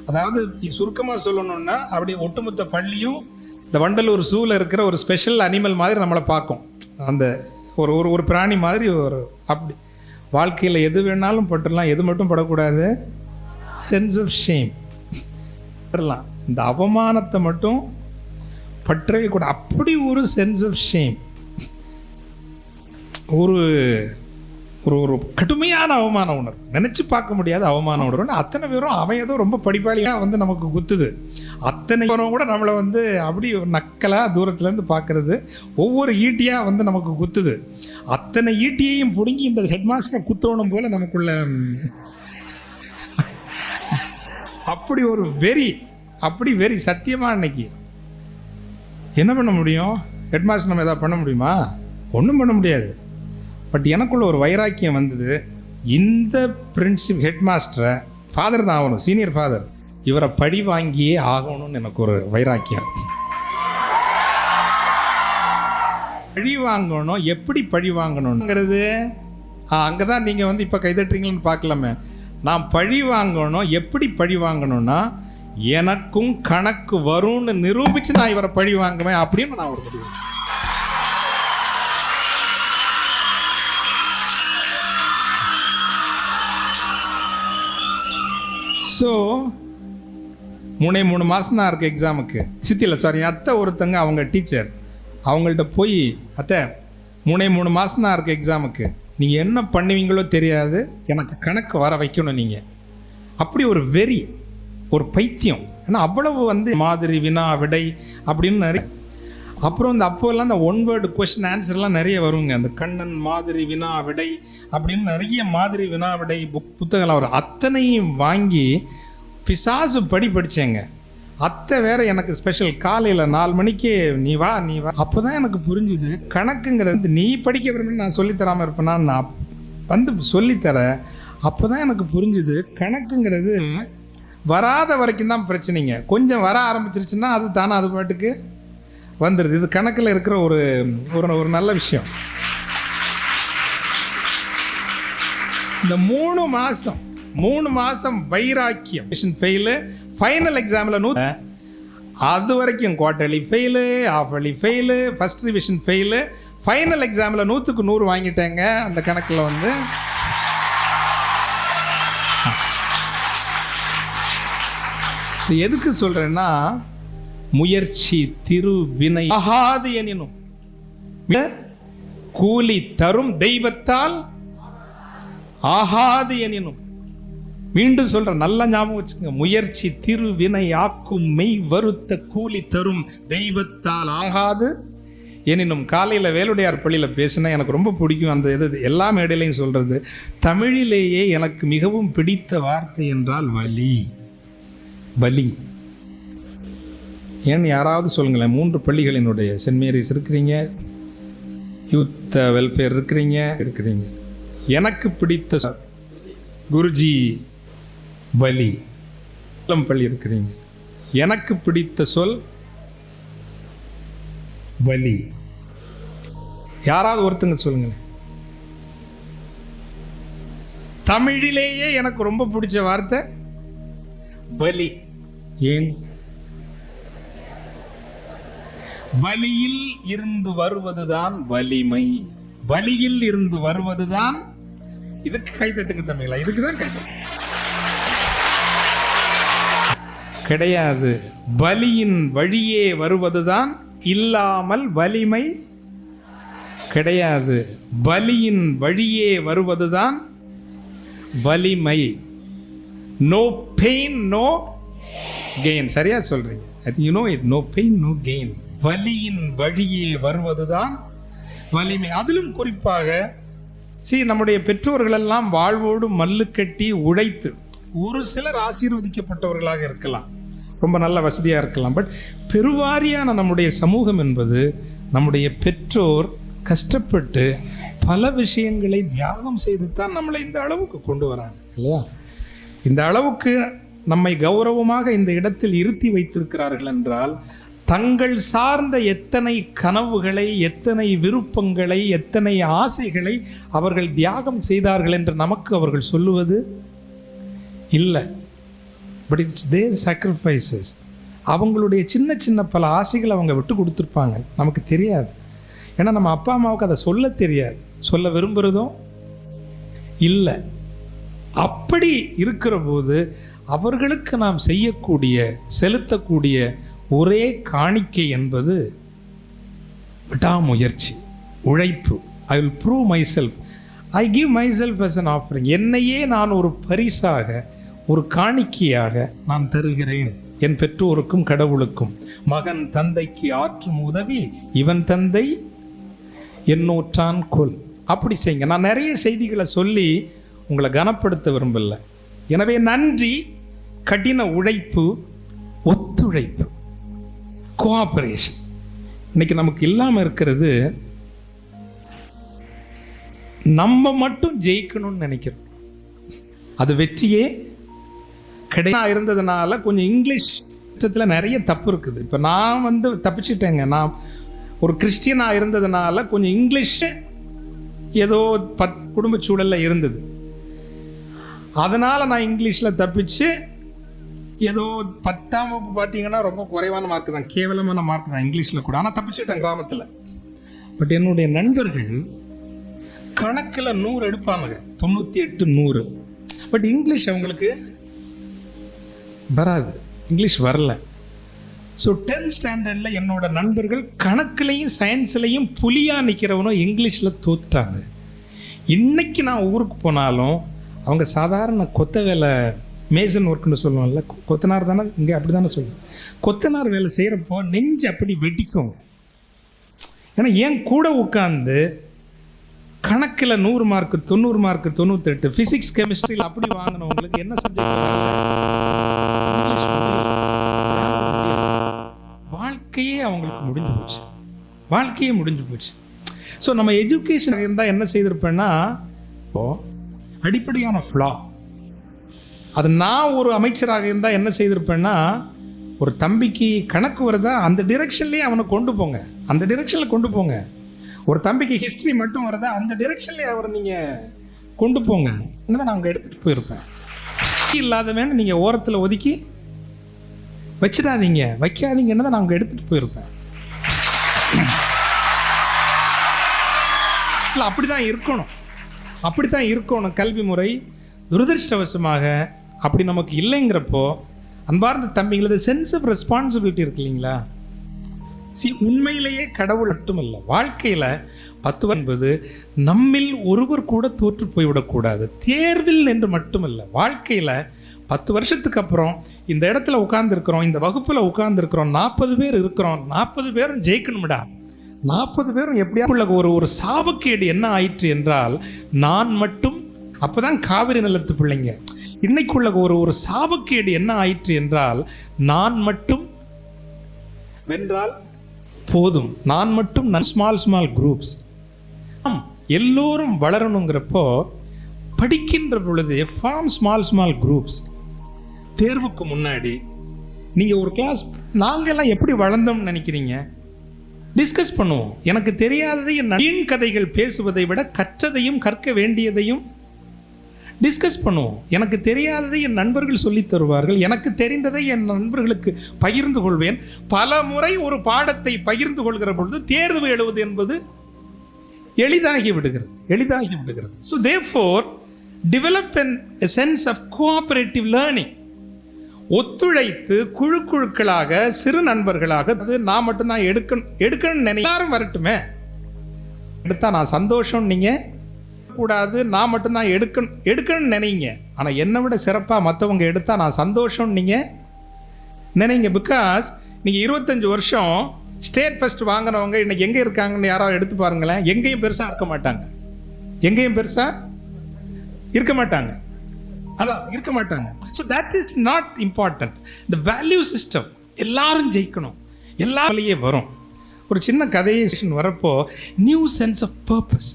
அதாவது சுருக்கமாக சொல்லணும்னா, அப்படி ஒட்டுமொத்த பள்ளியும் இந்த வண்டலூர் ஜூவில் இருக்கிற ஒரு ஸ்பெஷல் அனிமல் மாதிரி நம்மளை பார்க்கும். அந்த ஒரு ஒரு பிராணி மாதிரி ஒரு அப்படி. வாழ்க்கையில் எது வேணாலும் பட்டுடலாம், எது மட்டும் படக்கூடாது, சென்ஸ் ஆஃப் ஷேம் பட்டுடலாம். இந்த அவமானத்தை மட்டும் பற்றவே கூட. அப்படி ஒரு சென்ஸ் ஆஃப் ஷேம், ஒரு ஒரு கடுமையான அவமான உணர்வு, நினச்சி பார்க்க முடியாத அவமான உணர்வு. அத்தனை பேரும் அவன் ஏதோ ரொம்ப படிப்பாளியாக வந்து நமக்கு குத்துது. அத்தனை பேரும் கூட நம்மளை வந்து அப்படி ஒரு நக்கலாக தூரத்துலேருந்து பார்க்குறது, ஒவ்வொரு ஈட்டியாக வந்து நமக்கு குத்துது. அத்தனை ஈட்டியையும் பிடுங்கி இந்த ஹெட்மாஸ்டரை குத்தணும் போல் நமக்குள்ள அப்படி ஒரு வெறி, அப்படி வெறி. சத்தியமாக இன்னைக்கு என்ன பண்ண முடியும்? ஹெட்மாஸ்டர் நம்ம எதாவது பண்ண முடியுமா? ஒன்றும் பண்ண முடியாது. பட் எனக்குள்ள ஒரு வைராக்கியம் வந்தது. இந்த பிரின்சிபல் ஹெட்மாஸ்டரை, ஃபாதர் தான் ஆகணும், சீனியர் ஃபாதர், இவரை பழி வாங்கியே ஆகணும்னு எனக்கு ஒரு வைராக்கியம். பழி வாங்கணும், எப்படி பழி வாங்கணுங்கிறது அங்கே தான் நீங்கள் வந்து இப்போ கைதட்டுறீங்கன்னு பார்க்கலாமே. நான் பழி வாங்கணும், எப்படி பழி வாங்கணும்னா எனக்கும் கணக்கு வரும்னு நிரூபித்து நான் இவரை பழி வாங்குவேன் அப்படின்னு நான் ஒரு முடிவு. ஸோ 3 மாதம் தான் இருக்குது எக்ஸாமுக்கு. சித்தியில் சாரி அத்தை ஒருத்தங்க, அவங்க டீச்சர், அவங்கள்ட்ட போய் அத்தை 3 மாதம் தான் இருக்குது எக்ஸாமுக்கு, நீங்கள் என்ன பண்ணுவீங்களோ தெரியாது, எனக்கு கணக்கு வர வைக்கணும் நீங்கள். அப்படி ஒரு வெறி, ஒரு பைத்தியம். ஏன்னா அவ்வளவு வந்து மாதிரி வினா விடை அப்படின்னு நிறைய. அப்புறம் இந்த அப்போல்லாம் இந்த 1 வேர்டு கொஸ்டின் ஆன்சர்லாம் நிறைய வருங்க. அந்த கண்ணன் மாதிரி வினா விடை அப்படின்னு நிறைய மாதிரி வினா விடை புத்தகங்கள் வரும். அத்தனையும் வாங்கி பிசாசு படித்தேங்க. அத்தை வேற எனக்கு ஸ்பெஷல் காலையில் 4 மணிக்கு நீ வா. அப்போ தான் எனக்கு புரிஞ்சுது கணக்குங்கிறது நீ படிக்க விரும்பி நான் சொல்லித்தராமல் இருப்பேன்னா, நான் வந்து சொல்லித்தரேன். அப்போ தான் எனக்கு புரிஞ்சுது கணக்குங்கிறது வராத வரைக்கும் தான் பிரச்சனைங்க. கொஞ்சம் வர ஆரம்பிச்சிருச்சுன்னா அது தானே அது பாட்டுக்கு வந்துடுது. இது கணக்கில் இருக்கிற ஒரு ஒரு நல்ல விஷயம். இந்த 3 மாதம் வைராக்கியம். ஃபெயிலு, ஃபைனல் எக்ஸாமில் அது வரைக்கும் quarterly fail, half-yearly fail, first revision fail, final எக்ஸாமில் 100க்கு 100 வாங்கிட்டேங்க. அந்த கணக்கில் வந்து எதுக்கு சொல்கிறேன்னா, முயற்சி திருவினை ஆகாது எனினும் கூலி தரும் தெய்வத்தால் ஆகாது எனினும். மீண்டும் சொல்ற, நல்ல ஞாபகம் வச்சுக்கோங்க. முயற்சி திருவினை ஆக்கும் மெய் வருத்த கூலி தரும் தெய்வத்தால் ஆகாது எனினும். காலையில் வேலுடையார் பள்ளியில் பேசினா எனக்கு ரொம்ப பிடிக்கும். அந்த இது எல்லா மேடையிலையும் சொல்றது, தமிழிலேயே எனக்கு மிகவும் பிடித்த வார்த்தை என்றால் வலி. பலி ஏன்னு யாராவது சொல்லுங்களேன். 3 பள்ளிகளினுடைய சென்ட் மேரிஸ் இருக்கிறீங்க, யூத் வெல்ஃபேர் இருக்கிறீங்க. எனக்கு பிடித்த குருஜி பலி பள்ளி இருக்கிறீங்க. எனக்கு பிடித்த சொல் பலி. யாராவது ஒருத்தங்க சொல்லுங்களேன். தமிழிலேயே எனக்கு ரொம்ப பிடிச்ச வார்த்தை பலி. ஏன்? வலியில் இருந்து வருவதுதான் வலிமை. வலியில் இருந்து வருவதுதான். இதுக்கு கைதட்டுங்க தமிழா, இதுக்குதான் கைதட்டு கிடையாது. வலியின் வழியே வருவதுதான், இல்லாமல் வலிமை கிடையாது. வலியின் வழியே வருவதுதான் வலிமை. No pain no gain. சரியா சொல்றீங்க. அது you know it. No pain no gain. வலியின் வழியே வருவதுதான் வலிமை. அதிலும் குறிப்பாக நம்முடைய பெற்றோர்கள் எல்லாம் வாழ்வோடு மல்லு கட்டி உழைத்து, ஒரு சிலர் ஆசீர்வதிக்கப்பட்டவர்களாக இருக்கலாம், ரொம்ப நல்ல வசதியாக இருக்கலாம். பட் பெருவாரியான நம்முடைய சமூகம் என்பது நம்முடைய பெற்றோர் கஷ்டப்பட்டு பல விஷயங்களை தியாகம் செய்து தான் நம்மளை இந்த அளவுக்கு கொண்டு வராங்க இல்லையா? இந்த அளவுக்கு நம்மை கௌரவமாக இந்த இடத்தில் இருத்தி வைத்திருக்கிறார்கள் என்றால், தங்கள் சார்ந்த எத்தனை கனவுகளை, எத்தனை விருப்பங்களை, எத்தனை ஆசைகளை அவர்கள் தியாகம் செய்தார்கள் என்று நமக்கு அவர்கள் சொல்லுவது இல்லை. But it's their sacrifices. அவங்களுடைய சின்ன சின்ன பல ஆசைகளை அவங்க விட்டு கொடுத்துருப்பாங்க, நமக்கு தெரியாது. ஏன்னா நம்ம அப்பா அம்மாவுக்கு அதை சொல்ல தெரியாது, சொல்ல விரும்புகிறதும் இல்லை. அப்படி இருக்கிற போது அவர்களுக்கு நாம் செய்யக்கூடிய, செலுத்தக்கூடிய ஒரே காணிக்கை என்பது விடாமுயற்சி, உழைப்பு. I will prove my self. I give my self as an offering. என்னையே நான் ஒரு பரிசாக, ஒரு காணிக்கையாக நான் தருகிறேன் என் பெற்றோருக்கும் கடவுளுக்கும். மகன் தந்தைக்கு ஆற்றும் உதவி இவன் தந்தை என்னோற்றான் கொல். அப்படி செய்யுங்க. நான் நிறைய செய்திகளை சொல்லி உங்களை கனப்படுத்த விரும்பல. எனவே நன்றி, கடின உழைப்பு, ஒத்துழைப்பு, கோஆபரேஷன் இன்னைக்கு நமக்கு இல்லாமல் இருக்கிறது. நம்ம மட்டும் ஜெயிக்கணும்னு நினைக்கிறோம், அது வெற்றியே கிடையாது. இருந்ததுனால கொஞ்சம் இங்கிலீஷ் நிறைய தப்பு இருக்குது. இப்போ நான் வந்து தப்பிச்சிட்டேங்க. நான் ஒரு கிறிஸ்டியனாக இருந்ததுனால கொஞ்சம் இங்கிலீஷ் ஏதோ குடும்ப சூழலில் இருந்தது. அதனால் நான் இங்கிலீஷில் தப்பிச்சு ஏதோ 10ஆம் வகுப்பு பார்த்தீங்கன்னா ரொம்ப குறைவான மார்க் தான், கேவலமான மார்க் தான் இங்கிலீஷில் கூட. ஆனால் தப்பிச்சுட்டேன் கிராமத்தில். பட் என்னுடைய நண்பர்கள் கணக்கில் 100 எடுப்பாங்க, 98 100. பட் இங்கிலீஷ் அவங்களுக்கு வராது, இங்கிலீஷ் வரல. ஸோ 10th ஸ்டாண்டர்டில் என்னோட நண்பர்கள் கணக்குலையும் சயின்ஸ்லையும் புலியாக நிற்கிறவனும் இங்கிலீஷில் தோத்துட்டாங்க. இன்னைக்கு நான் ஊருக்கு போனாலும் அவங்க சாதாரண கொத்த வேலை, மேசன் ஒர்க்குன்னு சொல்லுவோம்ல, கொத்தனார் தானே, இங்கே அப்படி தானே சொல்லுவோம். கொத்தனார் வேலை செய்கிறப்போ நெஞ்சு அப்படி வெடிக்கும். ஏன்னா என் கூட உட்காந்து கணக்கில் 100 மார்க்கு 90 மார்க்கு 98, ஃபிசிக்ஸ் கெமிஸ்ட்ரியில் அப்படி வாங்கினவங்களுக்கு என்ன சப்ஜெக்ட்? வாழ்க்கையே அவங்களுக்கு முடிஞ்சு போச்சு, வாழ்க்கையே முடிஞ்சு போச்சு. ஸோ நம்ம எஜுகேஷன் இருந்தால் என்ன செய்திருப்பேன்னா, அடிப்படையான ஃப்ளா அது. நான் ஒரு அமைச்சராக இருந்தால் என்ன செய்திருப்பேன்னா, ஒரு தம்பிக்கு கணக்கு வருதா அந்த டிரெக்ஷன்லேயே அவனை கொண்டு போங்க, அந்த டிரெக்ஷனில் கொண்டு போங்க. ஒரு தம்பிக்கு ஹிஸ்ட்ரி மட்டும் வருதா அந்த டிரெக்ஷன்லேயே அவரை நீங்கள் கொண்டு போங்க. என்னதான் நான் அங்கே எடுத்துகிட்டு போயிருப்பேன். இல்லாதவன்னு நீங்கள் ஓரத்தில் ஒதுக்கி வச்சிடாதீங்க, வைக்காதீங்க, என்னதான் நான் அங்கே எடுத்துகிட்டு போயிருப்பேன். இல்லை, அப்படி தான் இருக்கணும், அப்படி தான் இருக்கணும் கல்வி முறை. துரதிருஷ்டவசமாக அப்படி நமக்கு இல்லைங்கிறப்போ, அன்பார்ந்த தம்பிங்களது சென்ஸ் ஆஃப் ரெஸ்பான்சிபிலிட்டி இருக்கு இல்லைங்களா? உண்மையிலேயே கடவுள் மட்டும் இல்லை, வாழ்க்கையில் 10 என்பது நம்மில் ஒருவர் கூட தோற்று போய்விடக்கூடாது. தேர்வில் என்று மட்டுமல்ல, வாழ்க்கையில் 10 வருஷத்துக்கு அப்புறம் இந்த இடத்துல உட்கார்ந்துருக்கிறோம், இந்த வகுப்பில் உட்கார்ந்துருக்கிறோம், 40 பேர் இருக்கிறோம், 40 பேரும் ஜெயிக்கணும்டா. 40 பேரும் எப்படியா ஒரு சாபக்கேடு என்ன ஆயிற்று என்றால், நான் மட்டும், அப்போதான் காவிரி நிலத்து பிள்ளைங்க, இன்னைக்குள்ள ஒரு சாபக்கேடு என்ன ஆயிற்று என்றால், நான் மட்டும் வென்றால் போதும், நான் மட்டும் ஸ்மால் குரூப்ஸ். எல்லோரும் வளரணுங்கிறப்போ படிக்கின்ற பொழுது ஃபார்ம் ஸ்மால் குரூப்ஸ். தேர்வுக்கு முன்னாடி நீங்கள் ஒரு கிளாஸ், நாங்கெல்லாம் எப்படி வளர்ந்தோம்னு நினைக்கிறீங்க? டிஸ்கஸ் பண்ணுவோம். எனக்கு தெரியாததையும் வீண் கதைகள் பேசுவதை விட கற்றதையும் கற்க வேண்டியதையும் டிஸ்கஸ் பண்ணுவோம். எனக்கு தெரியாததை என் நண்பர்கள் சொல்லித் தருவார்கள், எனக்கு தெரிந்ததை என் நண்பர்களுக்கு பகிர்ந்து கொள்வேன். பல முறை ஒரு பாடத்தை பகிர்ந்து கொள்கிற பொழுது தேர்வு எழுவது என்பது எளிதாகி விடுகிறது. So therefore develop a sense of cooperative learning. ஒத்துழைத்து குழுக்களாக, சிறு நண்பர்களாக, நான் மட்டும்தான் எடுக்கணும்னு எல்லாரும் வரட்டுமே, எடுத்தா நான் சந்தோஷம் நீங்கள் கூடாது, நான் மட்டும்தான் எடுக்கணும்னு நினைங்க. ஆனால் என்னை விட சிறப்பாக மற்றவங்க எடுத்தால் நான் சந்தோஷம் நீங்கள் நினைங்க. பிகாஸ் நீங்கள் 25 வருஷம் ஸ்டேட் ஃபர்ஸ்ட் வாங்கினவங்க இன்னைக்கு எங்கே இருக்காங்கன்னு யாராவது எடுத்து பாருங்களேன். எங்கேயும் பெருசாக இருக்க மாட்டாங்க, அதான் இருக்க மாட்டாங்க. So that is not important. இந்த வேல்யூ சிஸ்டம் எல்லாரும் ஜெயிக்கணும், எல்லாரையே வரும். ஒரு சின்ன கதையை வரப்போ நியூ சென்ஸ் ஆஃப் பர்பஸ்,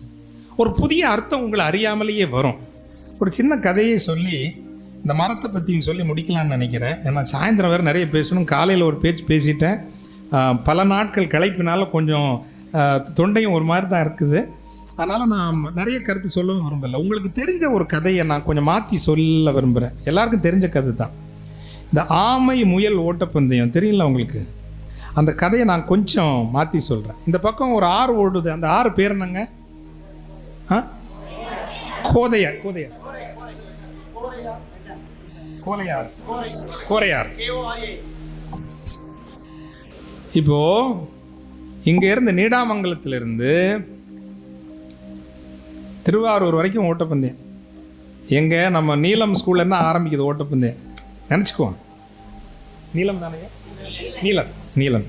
ஒரு புதிய அர்த்தம் உங்களை அறியாமலேயே வரும். ஒரு சின்ன கதையை சொல்லி இந்த மரத்தை பற்றியும் சொல்லி முடிக்கலான்னு நினைக்கிறேன். ஏன்னா சாயந்தரம் வேறு நிறைய பேசணும். காலையில் ஒரு பேச்சு பேசிட்டேன், பல நாட்கள் களைப்பினால கொஞ்சம் தொண்டையும் ஒரு மாதிரி தான் இருக்குது. அதனால் நான் நிறைய கருத்து சொல்லவும் விரும்பலை. உங்களுக்கு தெரிஞ்ச ஒரு கதையை நான் கொஞ்சம் மாற்றி சொல்ல விரும்புகிறேன். எல்லாருக்கும் தெரிஞ்ச கதை தான். இந்த ஆமை முயல் ஓட்டப்பந்தயம் தெரியுங்களா உங்களுக்கு? அந்த கதையை நான் கொஞ்சம் மாற்றி சொல்கிறேன். இந்த பக்கம் ஒரு ஆறு ஓடுது, அந்த ஆறு பேர் என்னங்க? கோரையார். இப்போ இங்க இருந்து நீடாமங்கலத்திலிருந்து திருவாரூர் வரைக்கும் ஓட்டப்பந்தயம். எங்க நம்ம நீலம் ஸ்கூல்ல இருந்து ஆரம்பிக்குது ஓட்டப்பந்தயம், நினைச்சுக்குவோம். நீலம் தானே? நீலம்.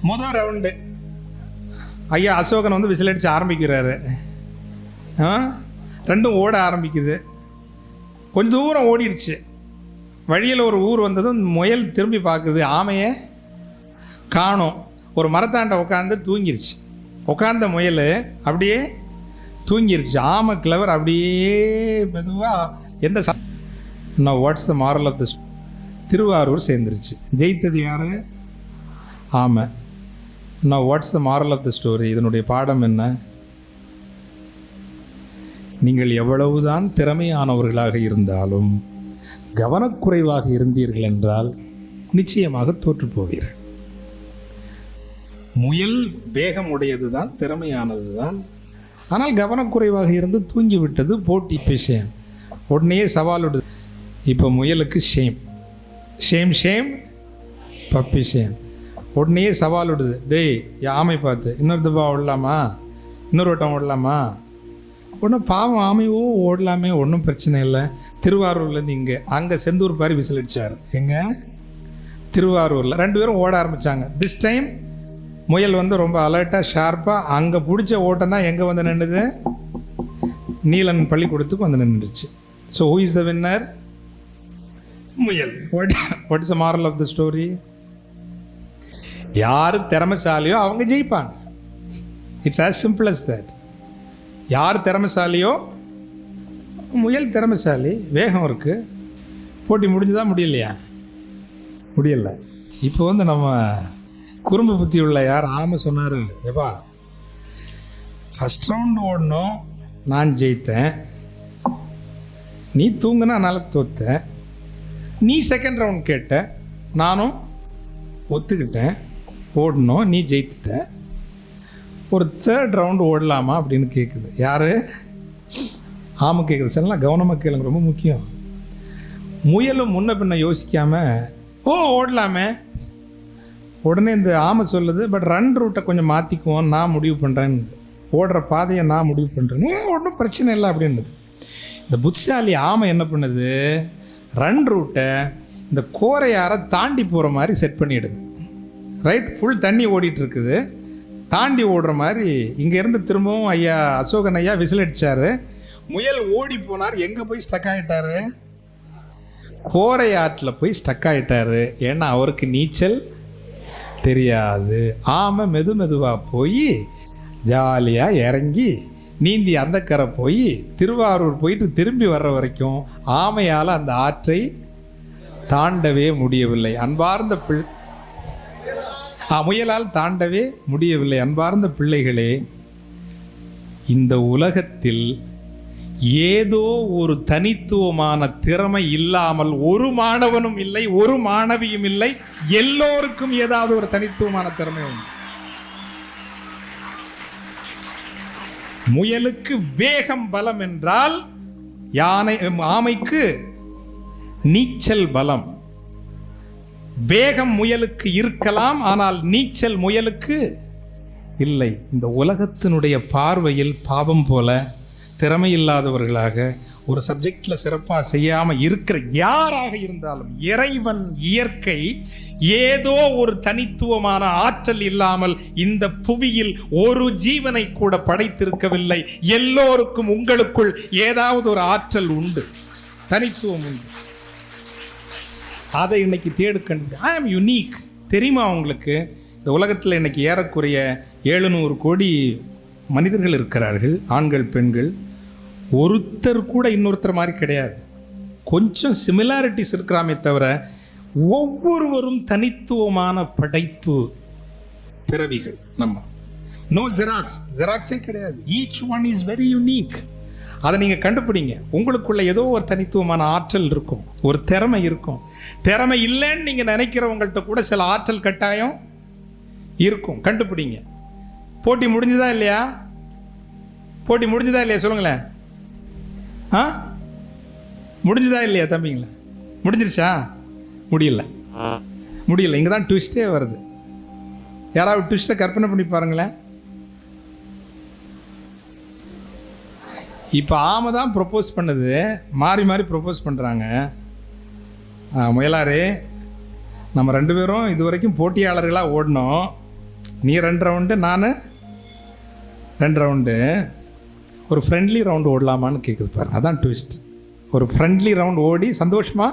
முதல் ரவுண்டு ஐயா அசோகன் வந்து விசில் அடிச்சு ஆரம்பிக்கிறாரு. ரெண்டும் ஓட ஆரம்பிக்குது. கொஞ்ச தூரம் ஓடிடுச்சு. வழியில் ஒரு ஊர் வந்ததும் முயல் திரும்பி பார்க்குது, ஆமையை காணோம். ஒரு மரத்தாண்ட உட்காந்து தூங்கிருச்சு. உட்காந்த முயல் அப்படியே தூங்கிருச்சு. ஆமை கிளவர் அப்படியே மெதுவாக எந்த நான் what's the moral of the Thiruvarur சேர்ந்துருச்சு. ஜெயித்தது யாரு? ஆமை. நான் what's the moral of the story? இதனுடைய பாடம் என்ன? நீங்கள் எவ்வளவுதான் திறமையானவர்களாக இருந்தாலும் கவனக்குறைவாக இருந்தீர்கள் என்றால் நிச்சயமாக தோற்று போவீர்கள். முயல் வேகம் உடையது தான், திறமையானது தான். ஆனால் கவனக்குறைவாக இருந்து தூங்கிவிட்டது. போட்டி விஷயம் உடனே சவாலுடு. இப்போ முயலுக்கு shame shame shame puppy shame. உடனே சவால் விடுது. டேய் ஆமை பார்த்து இன்னொரு தப்பா ஓடலாமா, இன்னொரு வட்டம் ஓடலாமா? ஒன்றும் பாவம் ஆமையோ ஓடலாமே, ஒன்றும் பிரச்சனை இல்லை. திருவாரூர்லேருந்து அங்கே செந்தூர் பாரி விசில் அடித்தார். எங்கே? திருவாரூரில். 2 பேரும் ஓட ஆரம்பித்தாங்க. திஸ் டைம் முயல் ரொம்ப அலர்ட்டாக ஷார்ப்பாக அங்கே பிடிச்ச ஓட்டம் தான் எங்கே வந்து நின்றுது? நீலன் பள்ளிக்கூடத்துக்கு வந்து நின்றுச்சு. So who is the winner? முயல். What is the moral of the story? யார் திறமைசாலியோ அவங்க ஜெயிப்பாங்க. It's as simple as that. யார் திறமைசாலியோ, முயல் திறமைசாலி, வேகம் இருக்குது. போட்டி முடிஞ்சுதா முடியலையா? முடியலை. இப்போ நம்ம குறும்பு புத்தி உள்ள யார் ஆமை சொன்னார், ஏப்பா ஃபஸ்ட் ரவுண்டு ஓடணும், நான் ஜெயித்தேன், நீ தூங்குனா அதனால் தோத்தேன். நீ செகண்ட் ரவுண்ட் கேட்ட, நானும் ஒத்துக்கிட்டேன், ஓடணும், நீ ஜெயித்துட்ட. ஒரு தேர்ட் ரவுண்டு ஓடலாமா அப்படின்னு கேட்குது. யார்? ஆமை கேட்குது. சரிங்களா, கவனமாக கேளுங்க, ரொம்ப முக்கியம். முயலும் முன்ன பின்ன யோசிக்காமல் ஓடலாமே. உடனே இந்த ஆமை சொல்லுது, பட் ரன் ரூட்டை கொஞ்சம் மாற்றிக்குவோம், நான் முடிவு பண்ணுறேன்னு. ஓடுற பாதையை நான் முடிவு பண்ணுறேன்னு. ஒன்றும் பிரச்சனை இல்லை அப்படின்னுது. இந்த புத்திசாலி ஆமை என்ன பண்ணுது? ரன் ரூட்டை இந்த கோரையாரை தாண்டி போகிற மாதிரி செட் பண்ணிடுது. ரைட், ஃபுல் தண்ணி ஓடிட்டுருக்குது, தாண்டி ஓடுற மாதிரி. இங்கேருந்து திரும்பவும் ஐயா அசோகன் ஐயா விசில் அடித்தார். முயல் ஓடி போனார். எங்கே போய் ஸ்டக் ஆகிட்டார்? கோரையாற்றில் போய் ஸ்டக் ஆகிட்டார். ஏன்னா அவருக்கு நீச்சல் தெரியாது. ஆமை மெதுவாக போய் ஜாலியாக இறங்கி நீந்தி அந்த கரை போய் திருவாரூர் போயிட்டு திரும்பி வர்ற வரைக்கும் ஆமையால் அந்த ஆற்றை தாண்டவே முடியவில்லை. அன்பார்ந்த முயலால் தாண்டவே முடியவில்லை. அன்பார்ந்த பிள்ளைகளே, இந்த உலகத்தில் ஏதோ ஒரு தனித்துவமான திறமை இல்லாமல் ஒரு மாணவனும் இல்லை, ஒரு மாணவியும் இல்லை. எல்லோருக்கும் ஏதாவது ஒரு தனித்துவமான திறமை உண்டு. முயலுக்கு வேகம் பலம் என்றால் ஆமைக்கு நீச்சல் பலம். வேகம் முயலுக்கு இருக்கலாம், ஆனால் நீச்சல் முயலுக்கு இல்லை. இந்த உலகத்தினுடைய பார்வையில் பாவம் போல திறமை இல்லாதவர்களாக ஒரு சப்ஜெக்ட்ல சிறப்பாக செய்யாமல் இருக்கிற யாராக இருந்தாலும், இறைவன் இயற்கை ஏதோ ஒரு தனித்துவமான ஆற்றல் இல்லாமல் இந்த புவியில் ஒரு ஜீவனை கூட படைத்திருக்கவில்லை. எல்லோருக்கும் உங்களுக்குள் ஏதாவது ஒரு ஆற்றல் உண்டு, தனித்துவம் உண்டு. அதை இன்னைக்கு தேடு கண்டு ஐ ஆம் யூனிக். தெரியுமா உங்களுக்கு? இந்த உலகத்தில் இன்னைக்கு ஏறக்குறைய 700 கோடி மனிதர்கள் இருக்கிறார்கள், ஆண்கள் பெண்கள். ஒருத்தர் கூட இன்னொருத்தர் மாதிரி கிடையாது. கொஞ்சம் சிமிலாரிட்டிஸ் இருக்கிறாமே தவிர ஒவ்வொருவரும் தனித்துவமான படைப்பு பிறவிகள். நம்ம நோ ஜெராக்ஸே கிடையாது. Each one is very unique. அதை நீங்கள் கண்டுபிடிங்க. உங்களுக்குள்ள ஏதோ ஒரு தனித்துவமான ஆற்றல் இருக்கும், ஒரு திறமை இருக்கும். திறமை இல்லைன்னு நீங்கள் நினைக்கிறவங்கள்ட்ட கூட சில ஆற்றல் கட்டாயம் இருக்கும். கண்டுபிடிங்க. போட்டி முடிஞ்சுதா இல்லையா? போட்டி முடிஞ்சுதா இல்லையா? சொல்லுங்களேன். முடிஞ்சுதா இல்லையா தம்பிங்களா? முடிஞ்சிருச்சா? முடியல. இங்கே தான் ட்விஸ்டே வருது. யாராவது ட்விஸ்ட்டை கற்பனை பண்ணி பாருங்களேன். இப்போ ஆமை தான் ப்ரொப்போஸ் பண்ணுது, மாறி மாறி ப்ரொப்போஸ் பண்ணுறாங்க. முயலாரே, நம்ம 2 பேரும் இது வரைக்கும் போட்டியாளர்களாக ஓடணும். நீ 2 ரவுண்டு, நான் 2 ரவுண்டு. ஒரு ஃப்ரெண்ட்லி ரவுண்டு ஓடலாமான்னு கேட்குது பாருங்க. அதான் ட்விஸ்ட். ஒரு ஃப்ரெண்ட்லி ரவுண்ட் ஓடி சந்தோஷமாக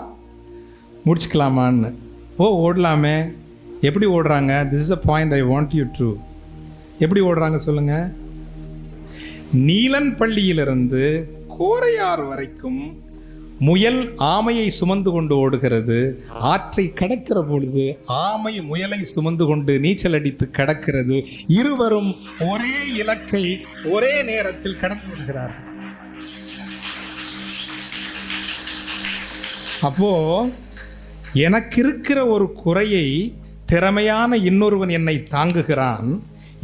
முடிச்சுக்கலாமான்னு. ஓடலாமே. எப்படி ஓடுறாங்க? This is a point I want you to. எப்படி ஓடுறாங்க சொல்லுங்கள். நீலன் பள்ளியிலிருந்து கோரையார் வரைக்கும் முயல் ஆமையை சுமந்து கொண்டு ஓடுகிறது. ஆற்றை கடக்கிற பொழுது ஆமை முயலை சுமந்து கொண்டு நீச்சல் அடித்து கடக்கிறது. இருவரும் ஒரே இலக்கை ஒரே நேரத்தில் கடந்து விடுகிறார்கள். அப்போ எனக்கு இருக்கிற ஒரு குறையை திறமையான இன்னொருவன் என்னை தாங்குகிறான்.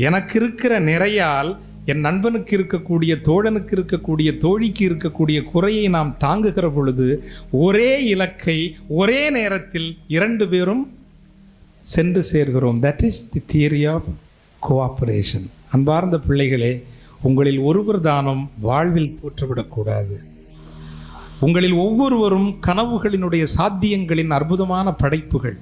எனக்கு இருக்கிற நிறையால் என் நண்பனுக்கு இருக்கக்கூடிய, தோழனுக்கு இருக்கக்கூடிய, தோழிக்கு இருக்கக்கூடிய குறையை நாம் தாங்குகிற பொழுது ஒரே இலக்கை ஒரே நேரத்தில் இரண்டு பேரும் சென்று சேர்கிறோம். That is the theory of cooperation. அன்பார்ந்த பிள்ளைகளே, உங்களில் ஒருவர் தானும் வாழ்வில் தோற்றுவிடக்கூடாது. உங்களில் ஒவ்வொருவரும் கனவுகளினுடைய சாத்தியங்களின் அற்புதமான படைப்புகள்.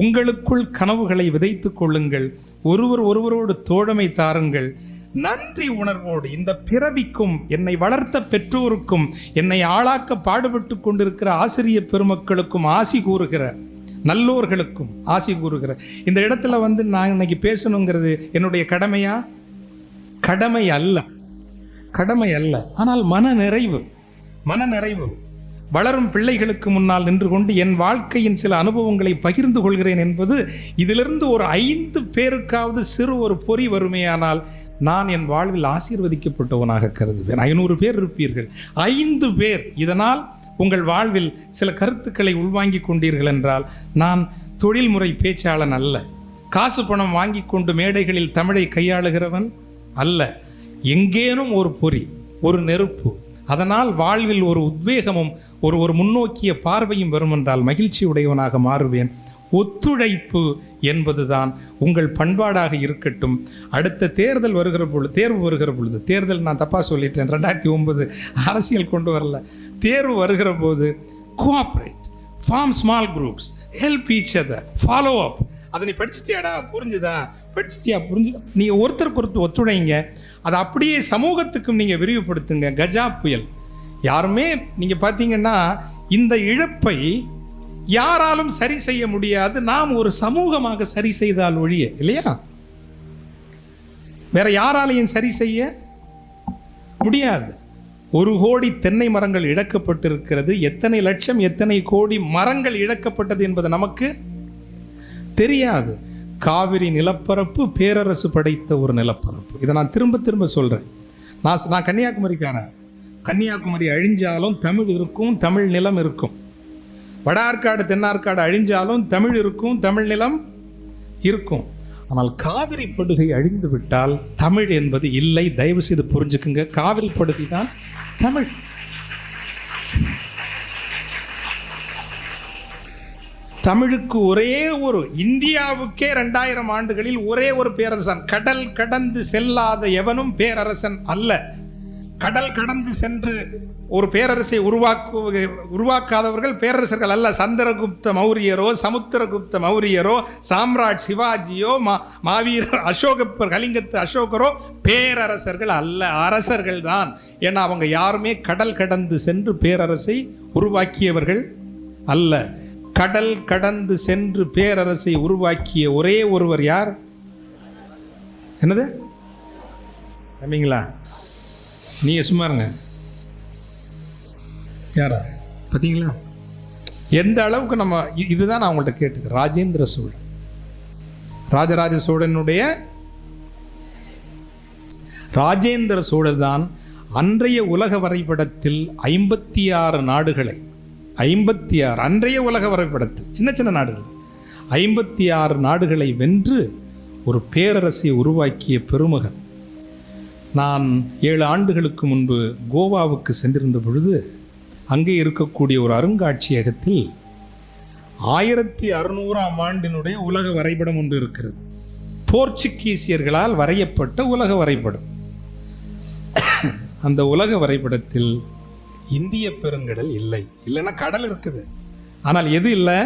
உங்களுக்குள் கனவுகளை விதைத்துக் கொள்ளுங்கள். ஒருவர் ஒருவரோடு தோழமை தாருங்கள். நன்றி உணர்வோடு இந்த பிறவிக்கும், என்னை வளர்த்த பெற்றோருக்கும், என்னை ஆளாக்க பாடுபட்டு கொண்டிருக்கிற ஆசிரியர் பெருமக்களுக்கும் ஆசி கூறுகிற, நல்லோர்களுக்கும் ஆசி கூறுகிற இந்த இடத்துல நான் இன்னைக்கு பேசணுங்கிறது என்னுடைய கடமையா? கடமை அல்ல, கடமை அல்ல. ஆனால் மன நிறைவு. வளரும் பிள்ளைகளுக்கு முன்னால் நின்று கொண்டு என் வாழ்க்கையின் சில அனுபவங்களை பகிர்ந்து கொள்கிறேன் என்பது, இதிலிருந்து ஒரு 5 பேருக்காவது சிறு ஒரு பொறி வருமேயானால் நான் என் வாழ்வில் ஆசீர்வதிக்கப்பட்டவனாக கருதுவேன். 500 பேர் இருப்பீர்கள், 5 பேர் இதனால் உங்கள் வாழ்வில் சில கருத்துக்களை உள்வாங்கி கொண்டீர்கள் என்றால், நான் தொழில்முறை பேச்சாளன் அல்ல, காசு பணம் வாங்கி கொண்டு மேடைகளில் தமிழை கையாளுகிறவன் அல்ல. எங்கேனும் ஒரு பொறி, ஒரு நெருப்பு, அதனால் வாழ்வில் ஒரு உத்வேகமும் ஒரு முன்னோக்கிய பார்வையும் வரும் என்றால் மகிழ்ச்சி உடையவனாக மாறுவேன். ஒத்துழைப்பு என்பதுதான் உங்கள் பண்பாடாக இருக்கட்டும். அடுத்த தேர்தல் வருகிற பொழுது, தேர்வு வருகிற பொழுது, தேர்தல் நான் தப்பாக சொல்லிட்டேன், 2009 அரசியல் கொண்டு வரல, தேர்வு வருகிற போது cooperate, form small groups, help each other, follow up. அதை நீ படிச்சுட்டியாடா, புரிஞ்சுதா, படிச்சுட்டியா, புரிஞ்சுதா, நீங்கள் ஒருத்தருக்கு ஒருத்தர் ஒத்துழைங்க. அதை அப்படியே சமூகத்துக்கும் நீங்கள் விரிவுபடுத்துங்க. கஜா புயல் யாருமே நீங்கள் பார்த்தீங்கன்னா இந்த இழப்பை யாராலும் சரி செய்ய முடியாது. நாம் ஒரு சமூகமாக சரி செய்தால் ஒழிய, இல்லையா, வேற யாராலையும் சரி செய்ய முடியாது. 1 கோடி தென்னை மரங்கள் இழக்கப்பட்டிருக்கிறது. எத்தனை லட்சம், எத்தனை கோடி மரங்கள் இழக்கப்பட்டது என்பது நமக்கு தெரியாது. காவிரி நிலப்பரப்பு பேரரசு படைத்த ஒரு நிலப்பரப்பு. இதை நான் திரும்ப திரும்ப சொல்றேன். நான் கன்னியாகுமரிக்காரன். கன்னியாகுமரி அழிஞ்சாலும் தமிழ் இருக்கும், தமிழ் நிலம் இருக்கும். வட ஆற்காடு தென்னார்காடு அழிஞ்சாலும் தமிழ் இருக்கும், தமிழ் நிலம் இருக்கும். ஆனால் காவிரி படுகை அழிந்து விட்டால் தமிழ் என்பது இல்லை. தயவு செய்து புரிஞ்சுக்குங்க, காவிரி படுகை தான் தமிழ். தமிழுக்கு ஒரே ஒரு, இந்தியாவுக்கே 2000 ஆண்டுகளில் ஒரே ஒரு பேரரசன். கடல் கடந்து செல்லாத எவனும் பேரரசன் அல்ல. கடல் கடந்து சென்று ஒரு பேரரசை உருவாக்காதவர்கள் பேரரசர்கள் அல்ல. சந்திரகுப்த மௌரியரோ, சமுத்திரகுப்த மௌரியரோ, சாம்ராட் சிவாஜியோ, மாவீரர் அசோகப்பர், கலிங்கத்து அசோகரோ பேரரசர்கள் அல்ல, அரசர்கள் தான். ஏன்னா அவங்க யாருமே கடல் கடந்து சென்று பேரரசை உருவாக்கியவர்கள் அல்ல. கடல் கடந்து சென்று பேரரசை உருவாக்கிய ஒரே ஒருவர் யார்? என்னது நம்பிங்களா? நீங்க சும்மா இருங்க. யாரா பார்த்தீங்களா? எந்த அளவுக்கு நம்ம, இதுதான் நான் உங்கள்கிட்ட கேட்டது. ராஜேந்திர சோழன், ராஜராஜ சோழனுடைய ராஜேந்திர சோழன் தான் அன்றைய உலக வரைபடத்தில் 56 நாடுகளை, 56 அன்றைய உலக வரைபடத்தில் சின்ன சின்ன நாடுகள் 56 நாடுகளை வென்று ஒரு பேரரசை உருவாக்கிய பெருமகன். நான் 7 ஆண்டுகளுக்கு முன்பு கோவாவுக்கு சென்றிருந்த பொழுது அங்கே இருக்கக்கூடிய ஒரு அருங்காட்சியகத்தில் 1600ஆம் ஆண்டினுடைய உலக வரைபடம் ஒன்று இருக்கிறது. போர்ச்சுகீசியர்களால் வரையப்பட்ட உலக வரைபடம். அந்த உலக வரைபடத்தில் இந்திய பெருங்கடல் இல்லை. இல்லைன்னா கடல் இருக்குது, ஆனால் எது இல்லை?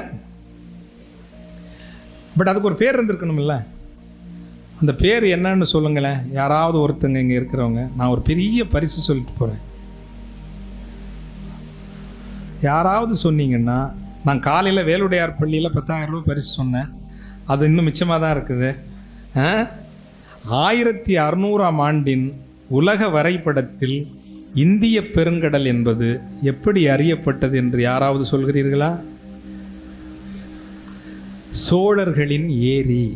பட் அதுக்கு ஒரு பேர் இருந்திருக்கணும் இல்லை? அந்த பேர் என்னன்னு சொல்லுங்களேன். யாராவது ஒருத்தங்க இங்கே இருக்கிறவங்க. நான் ஒரு பெரிய பரிசு சொல்லிட்டு போகிறேன். யாராவது சொன்னீங்கன்னா, நான் காலையில் வேலுடையார் பள்ளியில் 10,000 ரூபாய் பரிசு சொன்னேன். அது இன்னும் மிச்சமாக தான் இருக்குது. 1600ஆம் ஆண்டின் உலக வரைபடத்தில் இந்திய பெருங்கடல் என்பது எப்படி அறியப்பட்டது என்று யாராவது சொல்கிறீர்களா? சோழர்களின் ஏரி,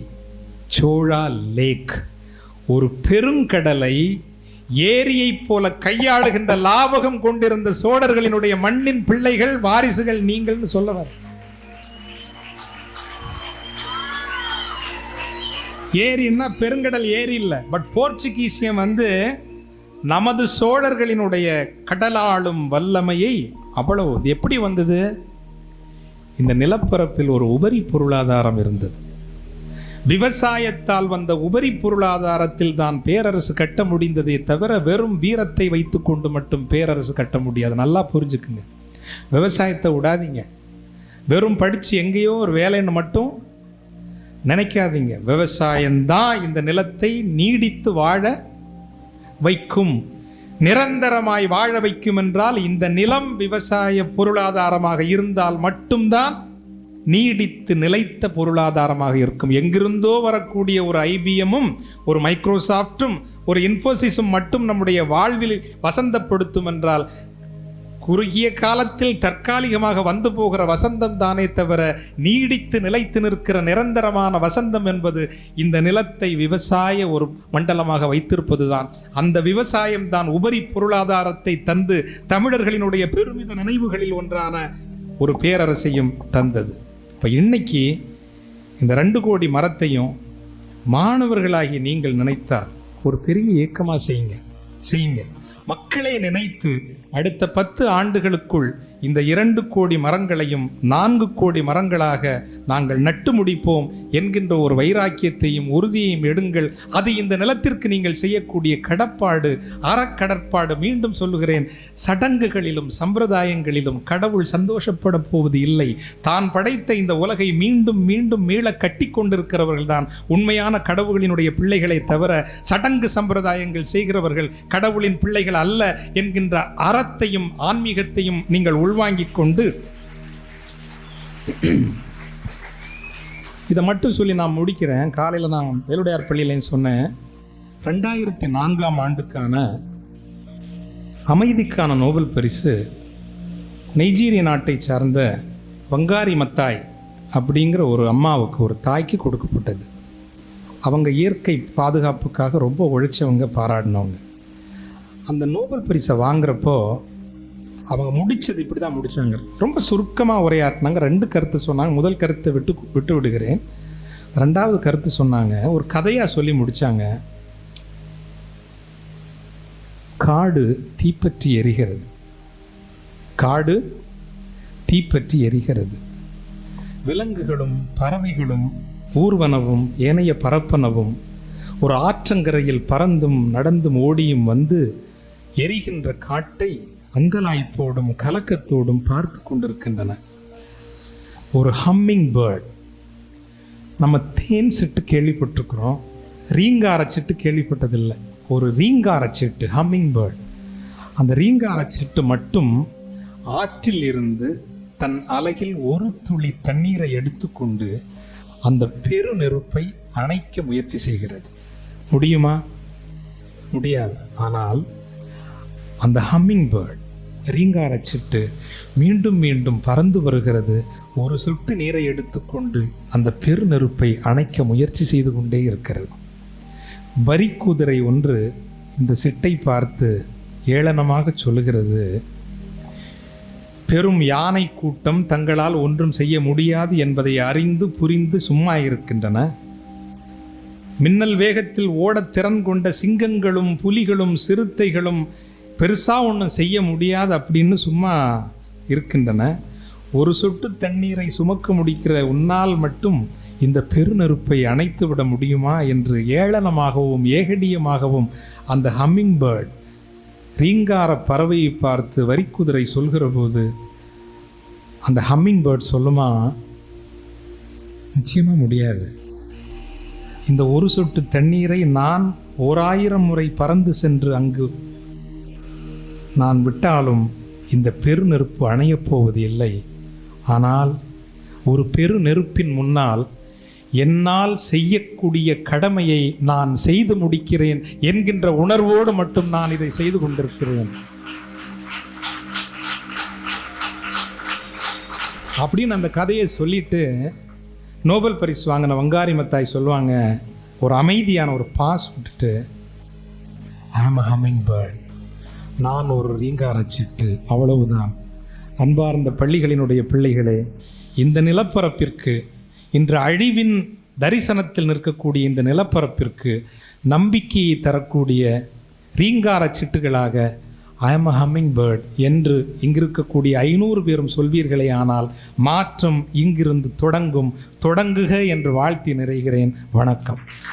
சோழா லேக். ஒரு பெருங்கடலை ஏரியைப் போல கையாளுகின்ற லாபகம் கொண்டிருந்த சோழர்களினுடைய மண்ணின் பிள்ளைகள், வாரிசுகள் நீங்கள்னு சொல்லவர். ஏரின்னா பெருங்கடல் ஏரி இல்லை, பட் போர்ச்சுகீசியம் நமது சோழர்களினுடைய கடலாளும் வல்லமையை அவ்வளவு. எப்படி வந்தது? இந்த நிலப்பரப்பில் ஒரு உபரி பொருளாதாரம் இருந்தது. விவசாயத்தால் வந்த உபரி பொருளாதாரத்தில் தான் பேரரசு கட்ட முடிந்ததே தவிர வெறும் வீரத்தை வைத்துக் கொண்டு மட்டும் பேரரசு கட்ட முடியாது. நல்லா புரிஞ்சுக்குங்க. விவசாயத்தை விடாதீங்க. வெறும் படித்து எங்கேயோ ஒரு வேலைன்னு மட்டும் நினைக்காதீங்க. விவசாயம்தான் இந்த நிலத்தை நீடித்து வாழ வைக்கும், நிரந்தரமாய் வாழ வைக்கும். என்றால் இந்த நிலம் விவசாய பொருளாதாரமாக இருந்தால் மட்டும்தான் நீடித்து நிலைத்த பொருளாதாரமாக இருக்கும். எங்கிருந்தோ வரக்கூடிய ஒரு ஐபிஎம்மும் ஒரு மைக்ரோசாஃப்டும் ஒரு இன்ஃபோசிஸும் மட்டும் நம்முடைய வாழ்வில் வசந்தப்படுத்தும் என்றால் குறுகிய காலத்தில் தற்காலிகமாக வந்து போகிற வசந்தம் தானே தவிர நீடித்து நிலைத்து நிற்கிற நிரந்தரமான வசந்தம் என்பது இந்த நிலத்தை விவசாய ஒரு மண்டலமாக வைத்திருப்பது தான். அந்த விவசாயம் தான் உபரி பொருளாதாரத்தை தந்து தமிழர்களினுடைய பெருமித நினைவுகளில் ஒன்றான ஒரு பேரரசையும் தந்தது. இப்போ இன்னைக்கு இந்த 2 கோடி மரத்தையும் மாணவர்களாகி நீங்கள் நினைத்தால் ஒரு பெரிய இயக்கமாக செய்யுங்க. மக்களை நினைத்து அடுத்த 10 ஆண்டுகளுக்குள் இந்த 2 கோடி மரங்களையும் 4 கோடி மரங்களாக நாங்கள் நட்டு முடிப்போம் என்கின்ற ஒரு வைராக்கியத்தையும் உறுதியையும் எடுங்கள். அது இந்த நிலத்திற்கு நீங்கள் செய்யக்கூடிய கடப்பாடு, அறக்கடற்பாடு. மீண்டும் சொல்லுகிறேன், சடங்குகளிலும் சம்பிரதாயங்களிலும் கடவுள் சந்தோஷப்பட போவது இல்லை. தான் படைத்த இந்த உலகை மீண்டும் மீண்டும் மீள கட்டி கொண்டிருக்கிறவர்கள் தான் உண்மையான கடவுளினுடைய பிள்ளைகளை தவிர சடங்கு சம்பிரதாயங்கள் செய்கிறவர்கள் கடவுளின் பிள்ளைகள் அல்ல என்கின்ற அறத்தையும் ஆன்மீகத்தையும் நீங்கள் உள்வாங்கிக் கொண்டு இதை மட்டும் சொல்லி நான் முடிக்கிறேன். காலையில் நான் வேலுடையார் பள்ளியிலேன்னு சொன்னேன், 2004ஆம் ஆண்டுக்கான அமைதிக்கான நோபல் பரிசு நைஜீரிய நாட்டை சார்ந்த வங்காரி மத்தாய் அப்படிங்கிற ஒரு அம்மாவுக்கு, ஒரு தாய்க்கு கொடுக்கப்பட்டது. அவங்க இயற்கை பாதுகாப்புக்காக ரொம்ப உழைச்சவங்க, பாராடினவங்க. அந்த நோபல் பரிசை வாங்குறப்போ அவங்க முடித்தது இப்படி தான் முடித்தாங்க. ரொம்ப சுருக்கமாக உரையாற்றினாங்க. 2 கருத்து சொன்னாங்க. முதல் கருத்தை விட்டு விடுகிறேன். 2வது கருத்து சொன்னாங்க, ஒரு கதையாக சொல்லி முடித்தாங்க. காடு தீப்பற்றி எரிகிறது, காடு தீப்பற்றி எரிகிறது. விலங்குகளும் பறவைகளும் ஊர்வனவும் ஏனைய பரப்பனவும் ஒரு ஆற்றங்கரையில் பறந்தும் நடந்தும் ஓடியும் வந்து எரிகின்ற காட்டை அங்கலாய்ப்போடும் கலக்கத்தோடும் பார்த்து கொண்டிருக்கின்றன. ஒரு ஹம்மிங் பேர்ட், நம்ம தேன் சிட்டு கேள்விப்பட்டிருக்கிறோம், ரீங்கார சிட்டு கேள்விப்பட்டதில்லை. ஒரு ரீங்கார சிட்டு, ஹம்மிங் பேர்ட். அந்த ரீங்கார சிட்டு மட்டும் ஆற்றில் இருந்து தன் அலகில் ஒரு துளி தண்ணீரை எடுத்துக்கொண்டு அந்த பெரு நெருப்பை அணைக்க முயற்சி செய்கிறது. முடியுமா? முடியாது. ஆனால் அந்த ஹம்மிங் பேர்ட், ரீங்கார சிட்டு மீண்டும் மீண்டும் பறந்து வருகிறது. ஒரு சொட்டு நீரை எடுத்துக்கொண்டு அந்த பெரு நெருப்பை அணைக்க முயற்சி செய்து கொண்டே இருக்கிறது. வரிக்குதிரை ஒன்று இந்த சிட்டை பார்த்து ஏளனமாக சொல்லுகிறது, பெரும் யானை கூட்டம் தங்களால் ஒன்றும் செய்ய முடியாது என்பதை அறிந்து புரிந்து சும்மா இருக்கின்றன. மின்னல் வேகத்தில் ஓட திறன் கொண்ட சிங்கங்களும் புலிகளும் சிறுத்தைகளும் பெருசா ஒன்றும் செய்ய முடியாது அப்படின்னு சும்மா இருக்கின்றன. ஒரு சொட்டு தண்ணீரை சுமக்க முடிக்கிற உன்னால் மட்டும் இந்த பெருநெருப்பை அணைத்து விட முடியுமா என்று ஏளனமாகவும் ஏகடியமாகவும் அந்த ஹம்மிங் பேர்ட், ரீங்கார பறவையை பார்த்து வரிக்குதிரை சொல்கிற போது அந்த ஹம்மிங் பேர்ட் சொல்லுமா, நிச்சயமா முடியாது. இந்த ஒரு சொட்டு தண்ணீரை நான் 1000 முறை பறந்து சென்று அங்கு நான் விட்டாலும் இந்த பெருநெருப்பு அணையப் போவது இல்லை. ஆனால் ஒரு பெருநெருப்பின் முன்னால் என்னால் செய்யக்கூடிய கடமையை நான் செய்து முடிக்கிறேன் என்கின்ற உணர்வோடு மட்டும் நான் இதை செய்து கொண்டிருக்கிறேன். அப்படின்னு அந்த கதையை சொல்லிட்டு நோபல் பரிசு வாங்கின வங்காரி மத்தாய் சொல்லுவாங்க, ஒரு அமைதியான ஒரு பாஸ் விட்டுட்டு, ஐ ஆம் a hummingbird, நான் ஒரு ரீங்காரச்சிட்டு, அவ்வளவுதான். அன்பார்ந்த பள்ளிகளினுடைய பிள்ளைகளே, இந்த நிலப்பரப்பிற்கு, இன்று அழிவின் தரிசனத்தில் நிற்கக்கூடிய இந்த நிலப்பரப்பிற்கு நம்பிக்கையை தரக்கூடிய ரீங்கார சிட்டுகளாக ஐ ஆம் a hummingbird என்று இங்கிருக்கக்கூடிய 500 பேரும் சொல்வீர்களே, ஆனால் மாற்றம் இங்கிருந்து தொடங்குக என்று வாழ்த்தி நிறைகிறேன். வணக்கம்.